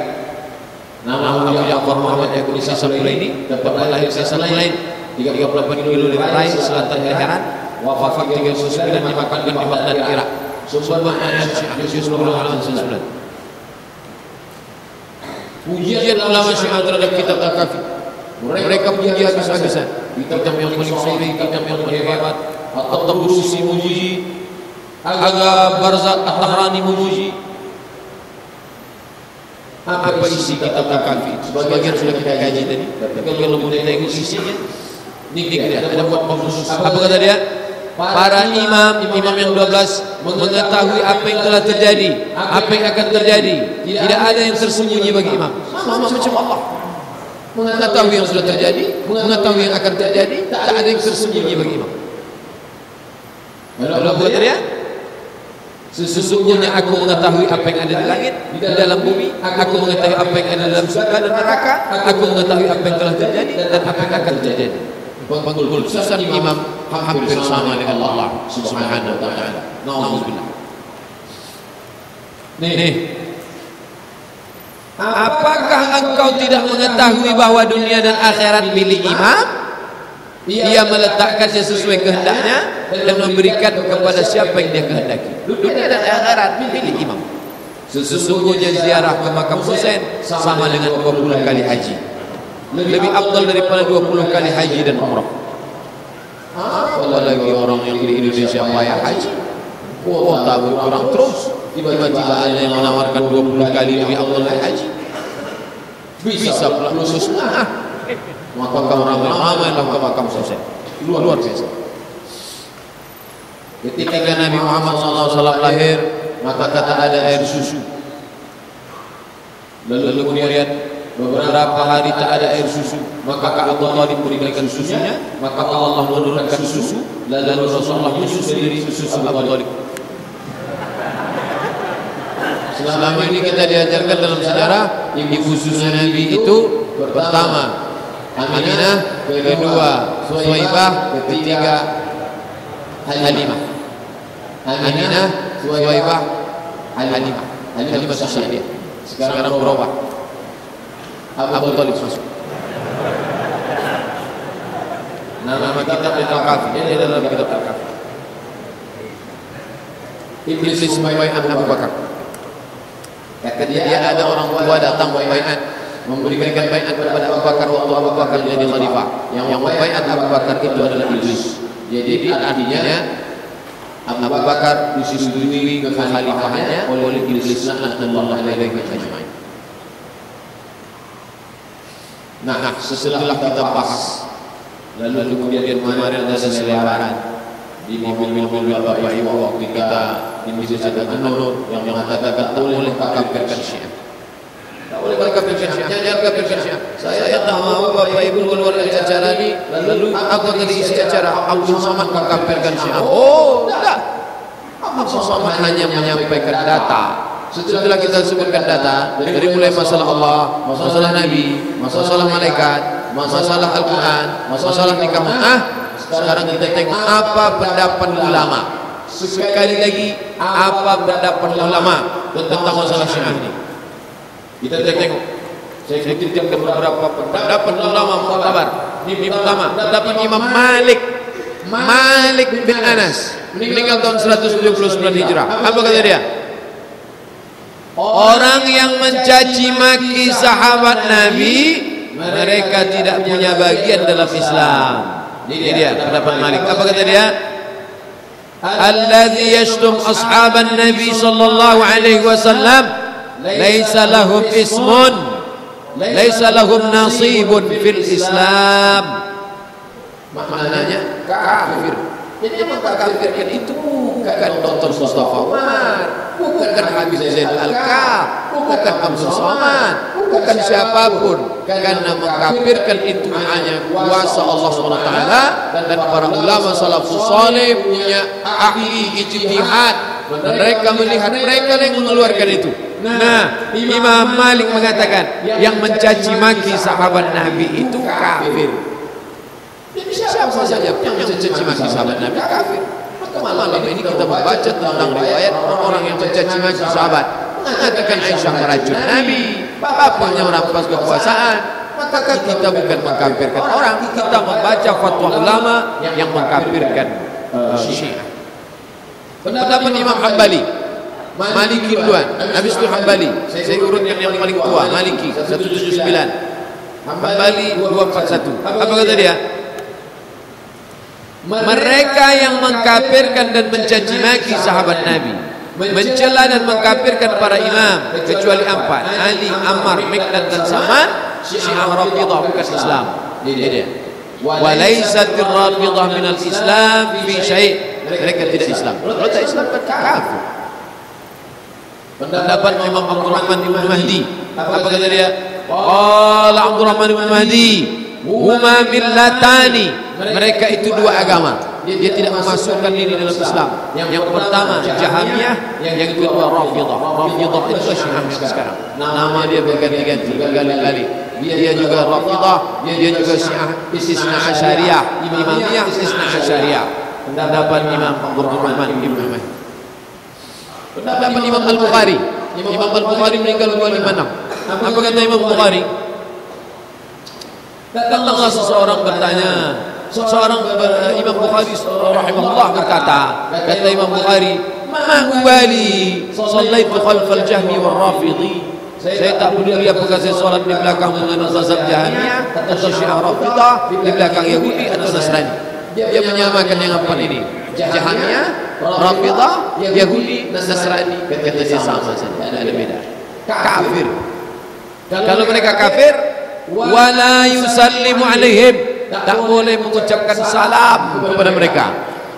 Nama Abu Ja'far Muhammad Yaqub Sisal Kulaini, dapat lahir Sisal Kulaini 38 kilo dari Rai, selatan Teheran. Wafat 309 dimakamkan di Baghdad, Irak. Sumber ayat Syiah juz 20 halaman 9. Pujian ulama Syiah terhadap kitab Al-Kafi. Mereka puji habis-habisan. Kitab yang paling sahih, kitab yang paling hebat. At-Tabrusi memuji, Aga Barzak At-Tahrani memuji. Apa isi kitab Al-Kafi? Sebagian sudah kita kaji tadi. Tapi kalau boleh tengok isinya, ini dia ada buat khusus. Apa kata dia? Para imam yang 12 mengetahui apa yang telah terjadi, apa yang akan terjadi. Tidak ada yang tersembunyi bagi imam. Sama macam Allah. Mengetahui yang sudah terjadi, mengetahui yang akan terjadi, tak ada yang tersembunyi bagi imam. Lalu apa kata dia? Sesungguhnya aku mengetahui apa yang ada di langit, di dalam bumi. Aku mengetahui apa yang ada dalam surga dan neraka. Aku mengetahui apa yang telah terjadi dan apa yang akan terjadi. Khususan imam hampir sama dengan Allah Subhanahu wa taala. Nauzubillah. Nih. Apakah engkau tidak mengetahui bahwa dunia dan akhirat milik imam? Ia meletakkannya sesuai kehendaknya dan memberikan kepada siapa yang dia kehendaki. Dunia dan akhirat milik imam. Sesungguhnya ziarah ke makam Husain sama dengan 20 kali haji. Lebih afdal daripada 20 kali haji dan umrah. Apalagi orang yang di Indonesia payah haji, kuota berkurang terus. Tiba-tiba ada yang menawarkan 20 kali lebih afdal dari haji. Bisa pula lulus setengah. Maka ramai-ramailah ke makam Husain. Luar biasa. Ketika Nabi Muhammad SAW lahir, maka tak ada air susu. Lalu kemudian beberapa hari tak ada air susu, maka Abu Thalib memberikan susunya, maka Allah menurunkan susu, lalu Rasulullah menyusu sendiri susu Abu Thalib. Selama ini kita diajarkan dalam sejarah, ibu susu Nabi itu pertama Aminah, kedua Suwaibah, ketiga Halimah. Aminah, Suwaibah, Halimah. Halimah susah dia. Sekarang berubah. Abu Thalib masuk. Nama kitab Al-Kafi. Ini adalah kitab Al-Kafi. Iblis membaiat Abu Bakar. Dia ada orang tua datang membaiat, memberikan baiat kepada Abu Bakar waktu Abu Bakar menjadi khalifah. Yang membaiat Abu Bakar itu adalah iblis. Jadi artinya Abu Bakar disetujui kekhalifahannya oleh iblis. Laknatullah alaihi ajma'in. Nah, setelah kita bahas, lalu kemudian kemarin ada selebaran di mobil-mobil Bapak Ibu waktu kita di Masjid An-Nur yang mengatakan tak boleh mengkafirkan Syiah. Tak boleh mengkafirkan Syiah. Jangan kafirkan Syiah. Saya tak mau Bapak Ibu keluar dari acara ini. Lalu apa tadi isi acara? Abdul Somad mengkafirkan Syiah. Oh, tidak. Abdul Somad hanya menyampaikan data. Setelah kita sebutkan data dari mulai masalah Allah, masalah Nabi, masalah malaikat, masalah Al-Quran, masalah nikah mut'ah, sekarang kita tengok apa pendapat ulama. Sekali lagi, apa pendapat ulama tentang masalah Syiah ini. Kita tengok. Saya kutipkan beberapa pendapat ulama muktabar. Ini pertama, pendapat Imam Malik bin Anas, meninggal tahun 179 Hijrah. Apa kata dia? Orang yang mencaci maki sahabat Nabi, mereka tidak punya bagian dalam Islam. Ini dia pendapat Malik. Apa kata dia? Alladzi yashtum ashaban Nabi sallallahu alaihi wasallam laisa lahum ismun, laisa lahum nasibun fil Islam. Maknanya kafir. Jadi yang mengkafirkan itu bukan Dr. Mustafa Umar, bukan Habib Zain Al-Kaf, bukan Abdul Somad, bukan siapapun. Karena mengkafirkan itu hanya kuasa Allah SWT dan para ulama salafus saleh punya ahli ijtihad. Mereka melihat mereka yang mengeluarkan itu. Nah, Imam Malik mengatakan yang mencaci maki sahabat Nabi itu kafir. Siapa saja yang mencaci maki sahabat Nabi kafir. Maka malam ini kita membaca tentang riwayat orang yang mencaci maki sahabat, mengatakan Aisyah meracun Nabi, bapaknya merampas kekuasaan. Maka kita bukan mengkafirkan orang, kita membaca fatwa ulama yang mengkafirkan Syiah. Pendapat Imam Hambali, Maliki duluan, habis itu Hambali. Saya urutkan yang paling tua, Maliki 179, Hambali 241. Apa kata dia? Mereka yang mengkafirkan dan mencaci maki sahabat Nabi, mencela dan mengkafirkan para imam kecuali 4, Ali, Ammar, Miqdad dan Salman, Syiah Rafidah bukan Islam. Ini dia. Walaisatir Rafidah minal Islam fi syai'. Mereka tidak Islam. Kalau tak Islam kan kafir. Pendapat Imam Abdurrahman Ibn Mahdi, apa kata dia? Qala Abdurrahman Ibn Mahdi, huma millatani. Mereka itu dua agama. Dia tidak memasukkan diri dalam Islam. Yang pertama Jahamiyah, yang kedua Rafidah. Rafidah itu Syiah sekarang. Nama dia berganti-ganti, berkali-kali. Dia juga Rafidah, dia juga Syiah Isna Asyariyah, Imamiyah Isna Asyariyah. Pendapat Imam Abdurrahman Ibn Mahdi. Pendapat Imam Al-Bukhari. Imam Al-Bukhari meninggal 256. Apa kata Imam Bukhari? Datanglah seseorang bertanya. Imam Bukhari rahimahullah berkata, kata Imam Bukhari, ma ubali sallaitu khalfal Jahmi wal Rafidhi. Saya tak peduli apakah saya salat di belakang mengenal mazhab Jahmiyah atau Syiah Rafidah, di belakang Yahudi atau Nasrani. Dia menyamakan yang 4 ini. Jahmiyah, Rafidah, Yahudi, Nasrani. Kata dia sama saja, tidak ada beda. Kafir. Kalau mereka kafir, wala yusallimu alaihim, tak boleh mengucapkan salam kepada mereka.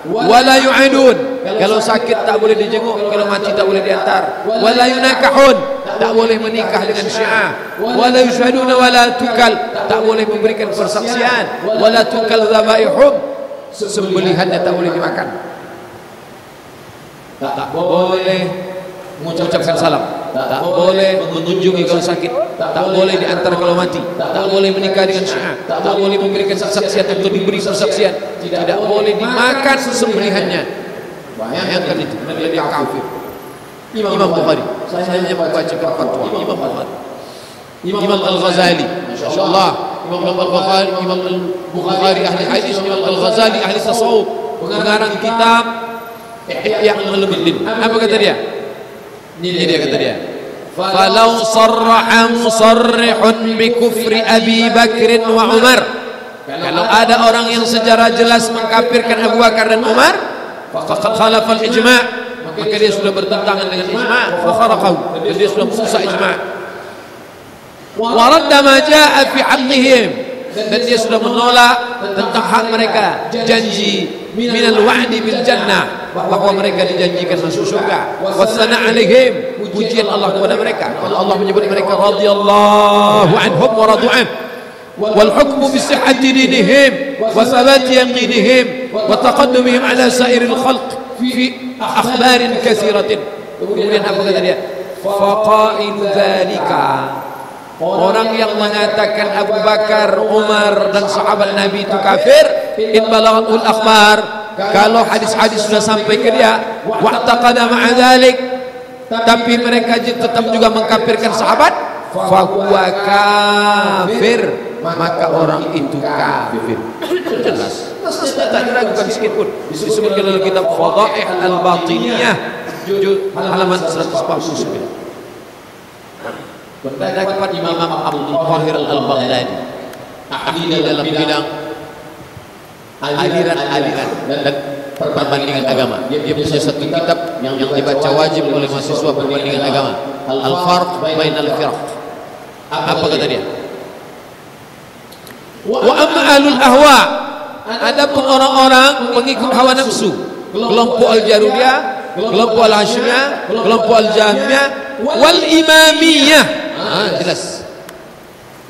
Wala yu'adun, kalau sakit tak boleh dijenguk, kalau mati tak boleh diantar. Wala yunakahun, tak boleh menikah dengan Syiah. Wala yushaduna wala tukal, tak boleh memberikan persaksian. Wala tukal dhabaihum, sembelihannya tak boleh dimakan. Tak boleh mengucapkan salam, tak boleh mengunjungi kalau sakit, tak boleh diantar kalau mati, tak boleh menikah dengan Syiah, tak boleh memberikan persaksian atau diberi persaksian, tidak boleh dimakan sembelihannya. Bayangkan itu, dia kafir. Imam Bukhari, saya hanya membacakan fatwa Imam Bukhari. Imam Al-Ghazali, masyaallah, Imam Al-Bukhari, Imam Al-Bukhari ahli hadis, Imam Al-Ghazali ahli tasawuf, pengarang kitab Ihya Ulumuddin. Apa kata dia? Ini dia kata dia. Falau sarraha musarrihun bi kufri Abi Bakr wa Umar. Kalau ada orang yang secara jelas mengkafirkan Abu Bakar dan Umar, faqad khalafa al-ijma', maka dia sudah bertentangan dengan ijma', wa kharaqahu, dia sudah merusak ijma'. Wa radda ma jaa'a fi haqqihim, dan dia sudah menolak tentang hak mereka, janji minal wa'di bil jannah, bahwa mereka dijanjikan masuk surga. Wa sana' alaihim, pujian Allah kepada mereka. Kalau Allah menyebut mereka radhiyallahu anhum wa radu an, wal hukmu bi sihhati dinihim wa thabati yaqinihim wa taqaddumihim ala sa'iril khalq fi akhbarin katsiratin. Kemudian apa kata dia? Faqailu dzalika, orang yang mengatakan Abu Bakar, Umar dan sahabat Nabi itu kafir, in balaghatul akhbar, kalau hadis-hadis sudah sampai ke dia, wa'taqada ma'a dzalik, tapi mereka tetap juga mengkafirkan sahabat, fa huwa kafir, maka orang itu kafir. Jelas, tak diragukan sedikit pun. Disebutkan dalam kitab Fadaih Al-Batiniyah halaman 149. Pendapat Imam Abdul Qahir Al-Baghdadi, ahli dalam bidang aliran-aliran dan perbandingan agama. Dia punya satu kitab yang dibaca wajib oleh mahasiswa perbandingan agama, Al-Farq Bainal Firaq. Apa kata dia? Wa amma ahlul ahwa, adapun orang-orang pengikut hawa nafsu, kelompok Al-Jarudiyah, kelompok Al-Hashimiyah, kelompok Al-Jahmiyah, wal Imamiyah, jelas,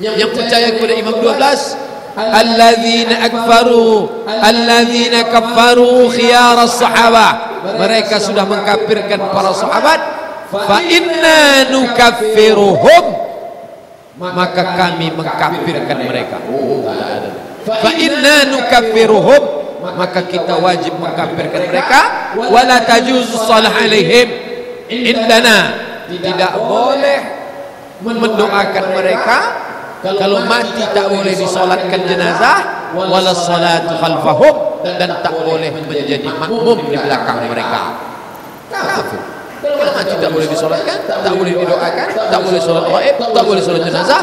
yang percaya kepada Imam 12, alladzina kaffaru khiyar as-sahabah, mereka sudah mengkafirkan para sahabat, fa inna nukaffiruhum, maka kami mengkafirkan mereka. Fa inna nukaffiruhum, maka kita wajib mengkafirkan mereka. Wala tajuzu shalah alaihim indana, tidak boleh mendoakan mereka. Kalau mati tak boleh disolatkan jenazah, wala salatu khalfahum, dan tak boleh menjadi makmum di belakang mereka. kafir. Kalau mati tak boleh disolatkan, tak boleh didoakan, tak boleh solat gaib, tak boleh solat jenazah,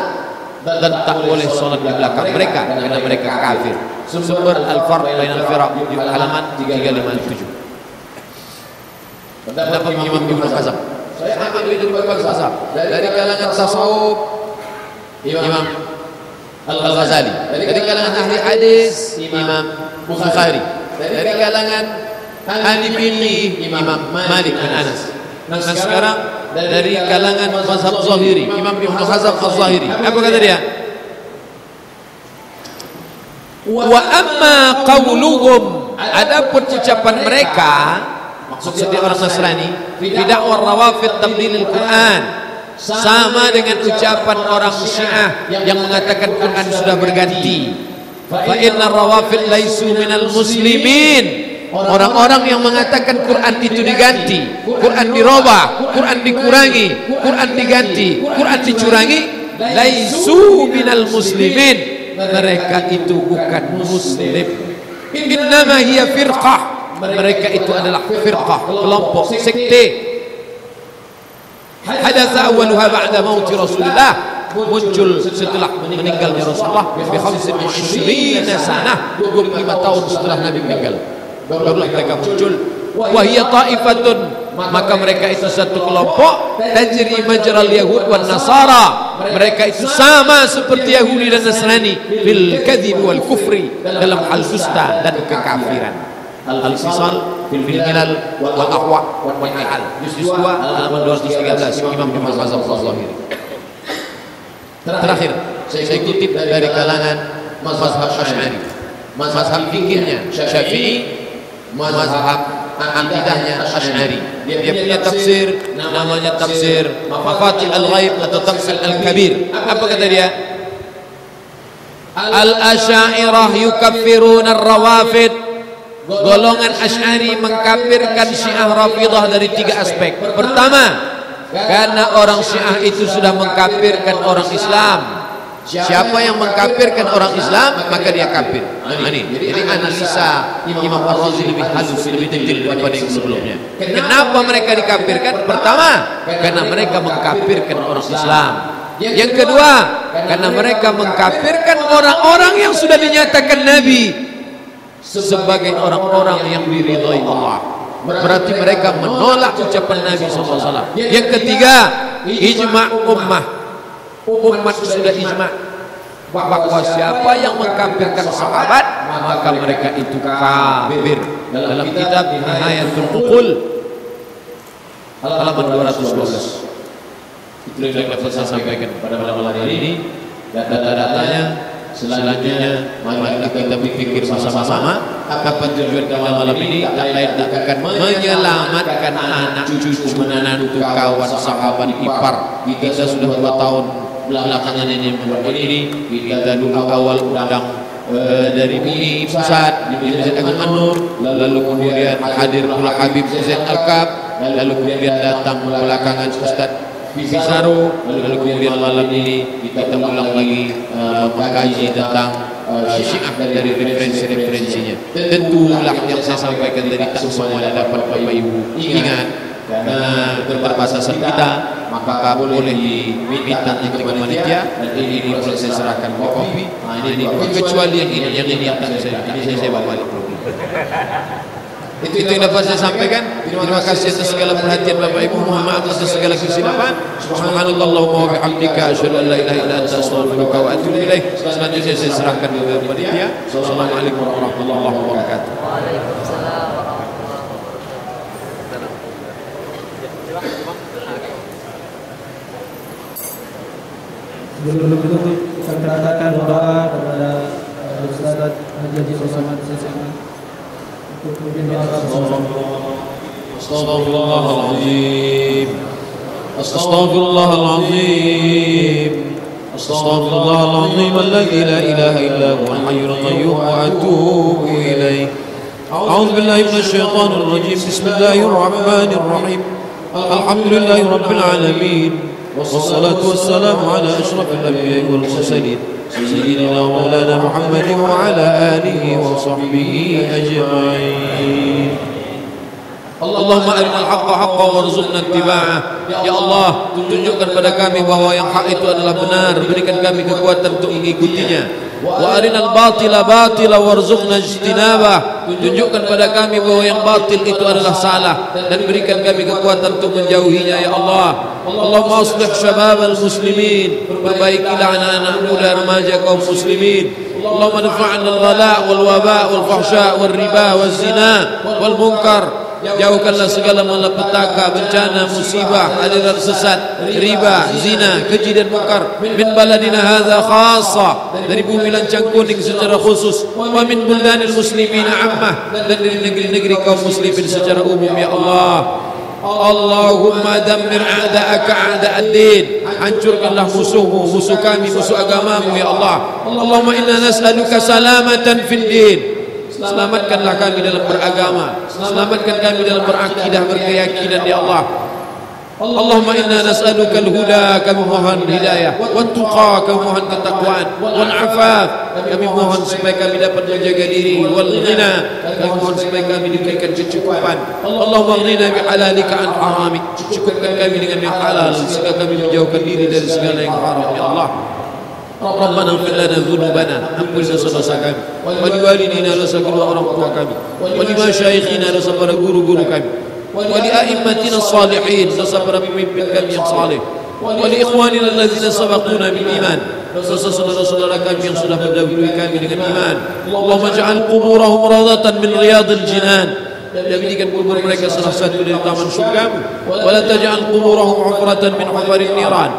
dan tak boleh solat di belakang mereka karena mereka kafir. Sumber Al-Farq Bainal Firaq di halaman 357. Pendapat Imam Ibn Hazm. Saya ambil itu Ibn Hazm dari kalangan tasawuf Imam Al-Ghazali, dari kalangan ahli hadis Imam Bukhari, dari kalangan ahli fikih Imam Malik bin Anas. Nah sekarang dari kalangan mazhab Zahiri Imam Ibn Hazm Al-Zahiri. Apa kata dia? Wa amma qawluhum, adapun ucapan mereka, maksudnya orang Nasrani, bidakwah rawafid tabdilil Quran, sama dengan ucapan orang Syiah yang mengatakan Quran sudah berganti. Fa inna rawafid laisu minal muslimin. Orang-orang yang mengatakan Quran itu diganti, Quran dirubah, Quran dikurangi, Quran diganti, Quran dicurangi, laisu minal muslimin. Mereka itu bukan muslim. Innama hiya firqah. Mereka itu adalah firqah, kelompok, sekte. Hadatsa awwaluha ba'da mauti Rasulullah, muncul setelah meninggalnya Rasulullah bi 25 sanah, 25 tahun setelah Nabi meninggal. Barulah mereka muncul. Wa hiya ta'ifatun, maka mereka itu satu kelompok, tajri majral yahud wan nasara. Mereka itu sama seperti Yahudi dan Nasrani fil kadhib wal kufri, dalam hal dusta dan kekafiran. Al-Fisal fil milal wal aqwa wal nihal, juz 2 halaman 213, Imam Ibn Hazm Al-Zahiri. Terakhir saya kutip dari kalangan mazhab Asy'ari, mazhab fikihnya Syafi'i, mazhab akidahnya Asy'ari. Dia punya tafsir namanya tafsir Mafatih Al-Ghaib atau tafsir Al-Kabir. Apa kata dia? Al-Asy'ariyah yukaffiruna ar-rawafid. Golongan Asy'ari mengkafirkan Syiah Rafidhah dari 3 aspek. Pertama, karena orang Syiah itu sudah mengkafirkan orang Islam. Siapa yang mengkafirkan orang Islam, maka dia kafir. Jadi analisa Imam Ar-Razi lebih halus, lebih detail daripada yang sebelumnya. Kenapa mereka dikafirkan? Pertama, karena mereka mengkafirkan orang Islam. Yang kedua, karena mereka mengkafirkan orang-orang yang sudah dinyatakan Nabi sebagai orang-orang yang diridhai Allah. Berarti mereka menolak ucapan Nabi SAW. Yang ketiga, ijma' ummah. Umat sudah ijma' bahwa siapa yang mengkafirkan sahabat, maka mereka itu kafir. Dalam kitab Nihayatul Uqul halaman 212. Itu yang dapat saya sampaikan pada malam hari ini. Data-datanya selanjutnya mari kita berpikir bersama-sama apa tujuan kita malam ini. Tak lain tak akan menyelamatkan anak cucu menantu kawan sahabat ipar. Kita sudah 2 tahun belakangan ini membuat ini. Kita dulu awal undang dari MUI Pusat di Masjid Agung An-Nur, lalu kemudian hadir pula Habib Zaid Al-Kab, lalu kemudian datang belakangan Ustaz Fisaro, lalu kemudian malam ini kita ulang lagi mengkaji tentang Syiah dari referensi-referensinya. Tentulah yang saya sampaikan tadi tak semuanya dapat Bapak Ibu ingat. Karena keterbatasan kita, maka boleh diminta untuk panitia, dan ini boleh saya serahkan ke kopi. Ini kecuali yang ini akan saya bawa balik. Itu yang dapat saya sampaikan. Terima kasih atas segala perhatian Bapak Ibu. Mohon maaf atas segala kesilapan. Subhanallahumma wa bihamdika asyhadu an la ilaha illa anta astaghfiruka wa atubu ilaik. Selanjutnya saya serahkan ke panitia. Assalamualaikum warahmatullahi wabarakatuh. Sebelum itu saya katakan doa kepada Ustaz Haji Somad Sesama untuk mendoakan Astaghfirullahaladzim, Astaghfirullahaladzim, Astaghfirullahaladzim, alladzi la ilaha illa huwal hayyul qayyum wa atubu ilaih. A'udzu billahi minasy syaithanir rajim. Bismillahirrahmanirrahim. Alhamdulillahi rabbil alamin. والصلاة والسلام على أشرف الأنبياء والمرسلين سيدنا ومولانا محمد وعلى آله وصحبه أجمعين. Allahumma arinal haqqa haqqan warzuqna ittiba'ah. Ya Allah, tunjukkan pada kami bahwa yang hak itu adalah benar, berikan kami kekuatan untuk mengikutinya. Wa arinal batila batila warzuqna ijtinabah. Tunjukkan pada kami bahwa yang batil itu adalah salah dan berikan kami kekuatan untuk menjauhinya ya Allah. Allahumma aslih syababal muslimin, perbaikilah anak-anak muda remaja kaum muslimin. Allahumma dafa'na al-ghala' wal waba' wal fahsya' wal riba wal zina wal munkar. Jauhkanlah segala malapetaka, bencana, musibah, aliran sesat, riba, zina, keji dan mungkar. Min baladina hadza khassa, dari bumi lancang kuning secara khusus. Wa min buldanil muslimina ammah, dan dari negeri-negeri kaum muslimin secara umum ya Allah. Allahumma dammir a'da'aka a'da'ad-din, hancurkanlah musuhmu, musuh kami, musuh agamamu ya Allah. Allahumma inna nas'aluka salamatan fid din. Selamatkanlah kami dalam beragama, selamatkan kami dalam berakidah, berkeyakinan ya Allah. Allahumma inna nas'aluka al-huda, kami mohon hidayah, wat tuqa, kami mohon ketakwaan, wal afaf, kami mohon supaya kami dapat menjaga diri, wal ghina, kami mohon supaya kami diberikan kecukupan. Allahumma aghnina bi halalika an haramik, cukupkan kami dengan yang halal sehingga kami menjauhkan diri dari segala yang haram ya Allah. Rabbana ighfir lana dhunubana, ampuni dosa-dosa kami, wa liwalidina, dosa kedua orang tua kami, wa limasyayikhina, dosa para guru-guru kami, wa li a'immatina salihin, dosa para pemimpin kami yang saleh, wa li ikhwanina alladzina sabaquna bil iman, dosa saudara-saudara kami yang sudah mendahului kami dengan iman. Allahumma ja'al quburahum rawdatan min riyadil jinan, jadikan kubur mereka salah satu dari taman surgamu, wa la taj'al quburahum hufratan min hufarin niran,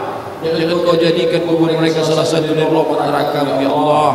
jangan kau jadikan kubur mereka salah satu dari lubang neraka ya Allah.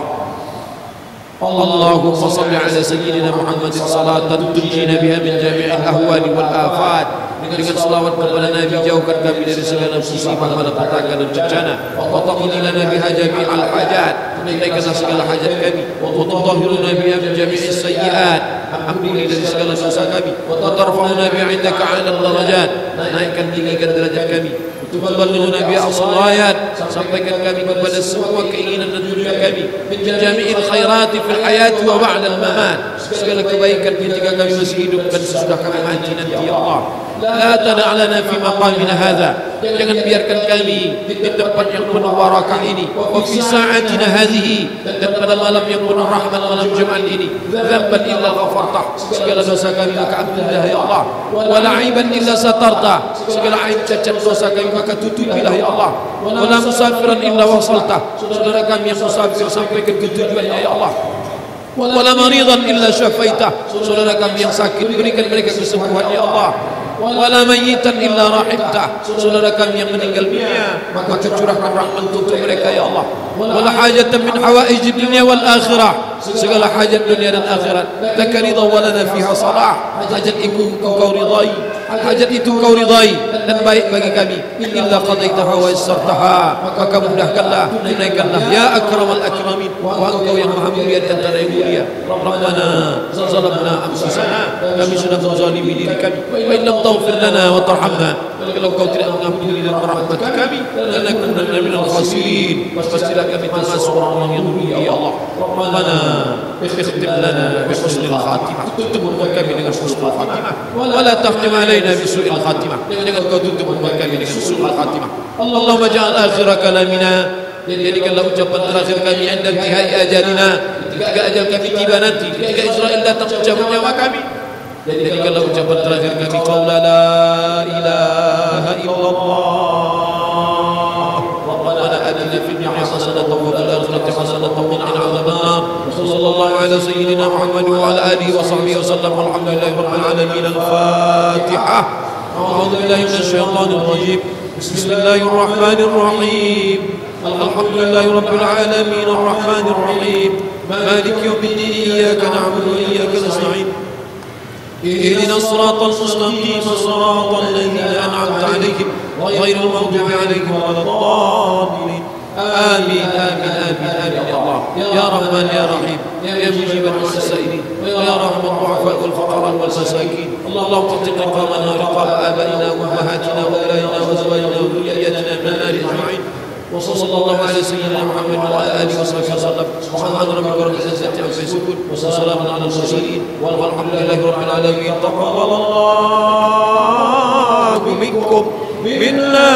Allahumma salli ala sayyidina Muhammadin salatan tunjina biha min jami'il ahwali wal afat. Dengan selawat kepada Nabi, jauhkan kami dari segala musibah, malapetaka dan bencana. Wa taqdi lana biha jami'al hajat, tunaikanlah segala hajat kami. Wa tutahhiruna biha min jami'is sayyi'at, ampuni dari segala dosa kami. Wa tarfa'una biha 'indaka 'alal darajat, naikkan tinggikan derajat kami. Tuballighuna biha as-salayat, sampaikan kami kepada semua keinginan dan tujuan kami. Min jami'il khairati fil hayati wa ba'da al-mamat, segala kebaikan ketika kami masih hidup dan sesudah kami mati nanti ya Allah. La tada'lana fi maqamina hadha, jangan biarkan kami di tempat yang penuh barakah ini, wa fi sa'atina hadhihi, dan pada malam yang penuh rahmat, malam Jumat ini, dzamban illa ghafartah, segala dosa kami maka ampunilah ya Allah. Wa la'iban illa satartah, segala aib cacat dosa kami maka tutupilah ya Allah. Wa la musafiran illa wasaltah, saudara kami yang musafir sampaikan ke tujuannya ya Allah. Wala maridan illa syafaitah, saudara kami yang sakit berikan mereka kesembuhan ya Allah. Wala mayyitan illa rahimtah, saudara kami yang meninggal dunia maka curahkan rahmat untuk mereka ya Allah. Wala hajatan min hawaijid dunya wal akhirah, segala hajat dunia dan akhirat laka ridha wa lana fiha salah, hajat itu kau ridai, hajat itu kau ridai dan baik bagi kami. Illa qadaitaha wa yassartaha, maka mudahkanlah, tunaikanlah ya akramal akramin, wa engkau yang maha mulia di antara yang mulia. Rabbana zalamna anfusana, kami sudah menzalimi diri kami. Wa illam taghfir lana wa tarhamna, kalau kau tidak mengampuni dan merahmati kami, lanakunanna minal khasirin, pastilah kami termasuk orang-orang yang rugi ya Allah. Rabbana ikhtim lana bi husnil khatimah, tutup kami dengan husnul khatimah, wa la tahtim alaina bi su'il khatimah, jangan kau tutup kami dengan su'il khatimah. Allahumma ja'al akhir kalamina, jadikanlah ucapan terakhir kami inda intihai ajalina, ketika ajal kami tiba nanti, ketika Israel datang mencabut nyawa kami, jadikanlah ucapan terakhir kami qaula la ilaha illallah. Rabbana atina fid dunya hasanatan wa fil akhirati hasanatan wa qina adzaban nar. Sallallahu ala sayyidina Muhammad wa ala alihi wa sahbihi wa sallam. Alhamdulillahi rabbil alamin. Al-Fatihah. A'udzu billahi minasy syaithanir rajim. Bismillahir rahmanir rahim. Alhamdulillahi rabbil alamin arrahmanir rahim. Maliki yawmiddin, iyyaka na'budu wa iyyaka nasta'in. اهدنا الصراط المستقيم صراط الذين أنعمت عليهم غير المغضوب عليهم ولا الضالين. آمين آمين آمين آمين يا الله يا رحمن يا رحيم يا مجيب السائلين ويا رحم الضعفاء والفقراء والمساكين. اللهم اعتق رقابنا ورقاب آبائنا وأمهاتنا وأولادنا وأزواجنا وذرياتنا من النار أجمعين. وصلى الله على سيدنا محمد وعلى آله وصحبه وسلم سبحان ربك رب العزة عما يصفون وسلام على المرسلين والحمد لله رب العالمين تقبل الله منكم منا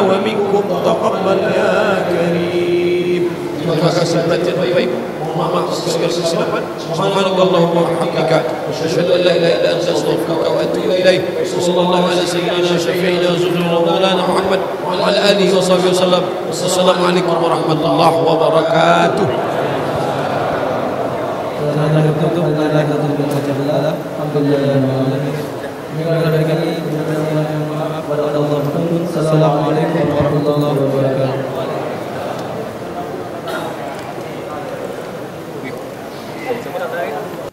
ومنكم تقبل يا كريم. Terima kasih perhatian baik-baik. Mohon maaf segala kesilapan. Subhanakallahumma wa bihamdika asyhadu an la ilaha illa anta astaghfiruka wa atubu ilaik. Sallallahu alaihi sayyidina syafi'ina rasulina maulana Muhammad wa ala alihi wa sahbihi wasallam. Assalamualaikum warahmatullahi wabarakatuh. Assalamualaikum warahmatullahi wabarakatuh. Coba datang.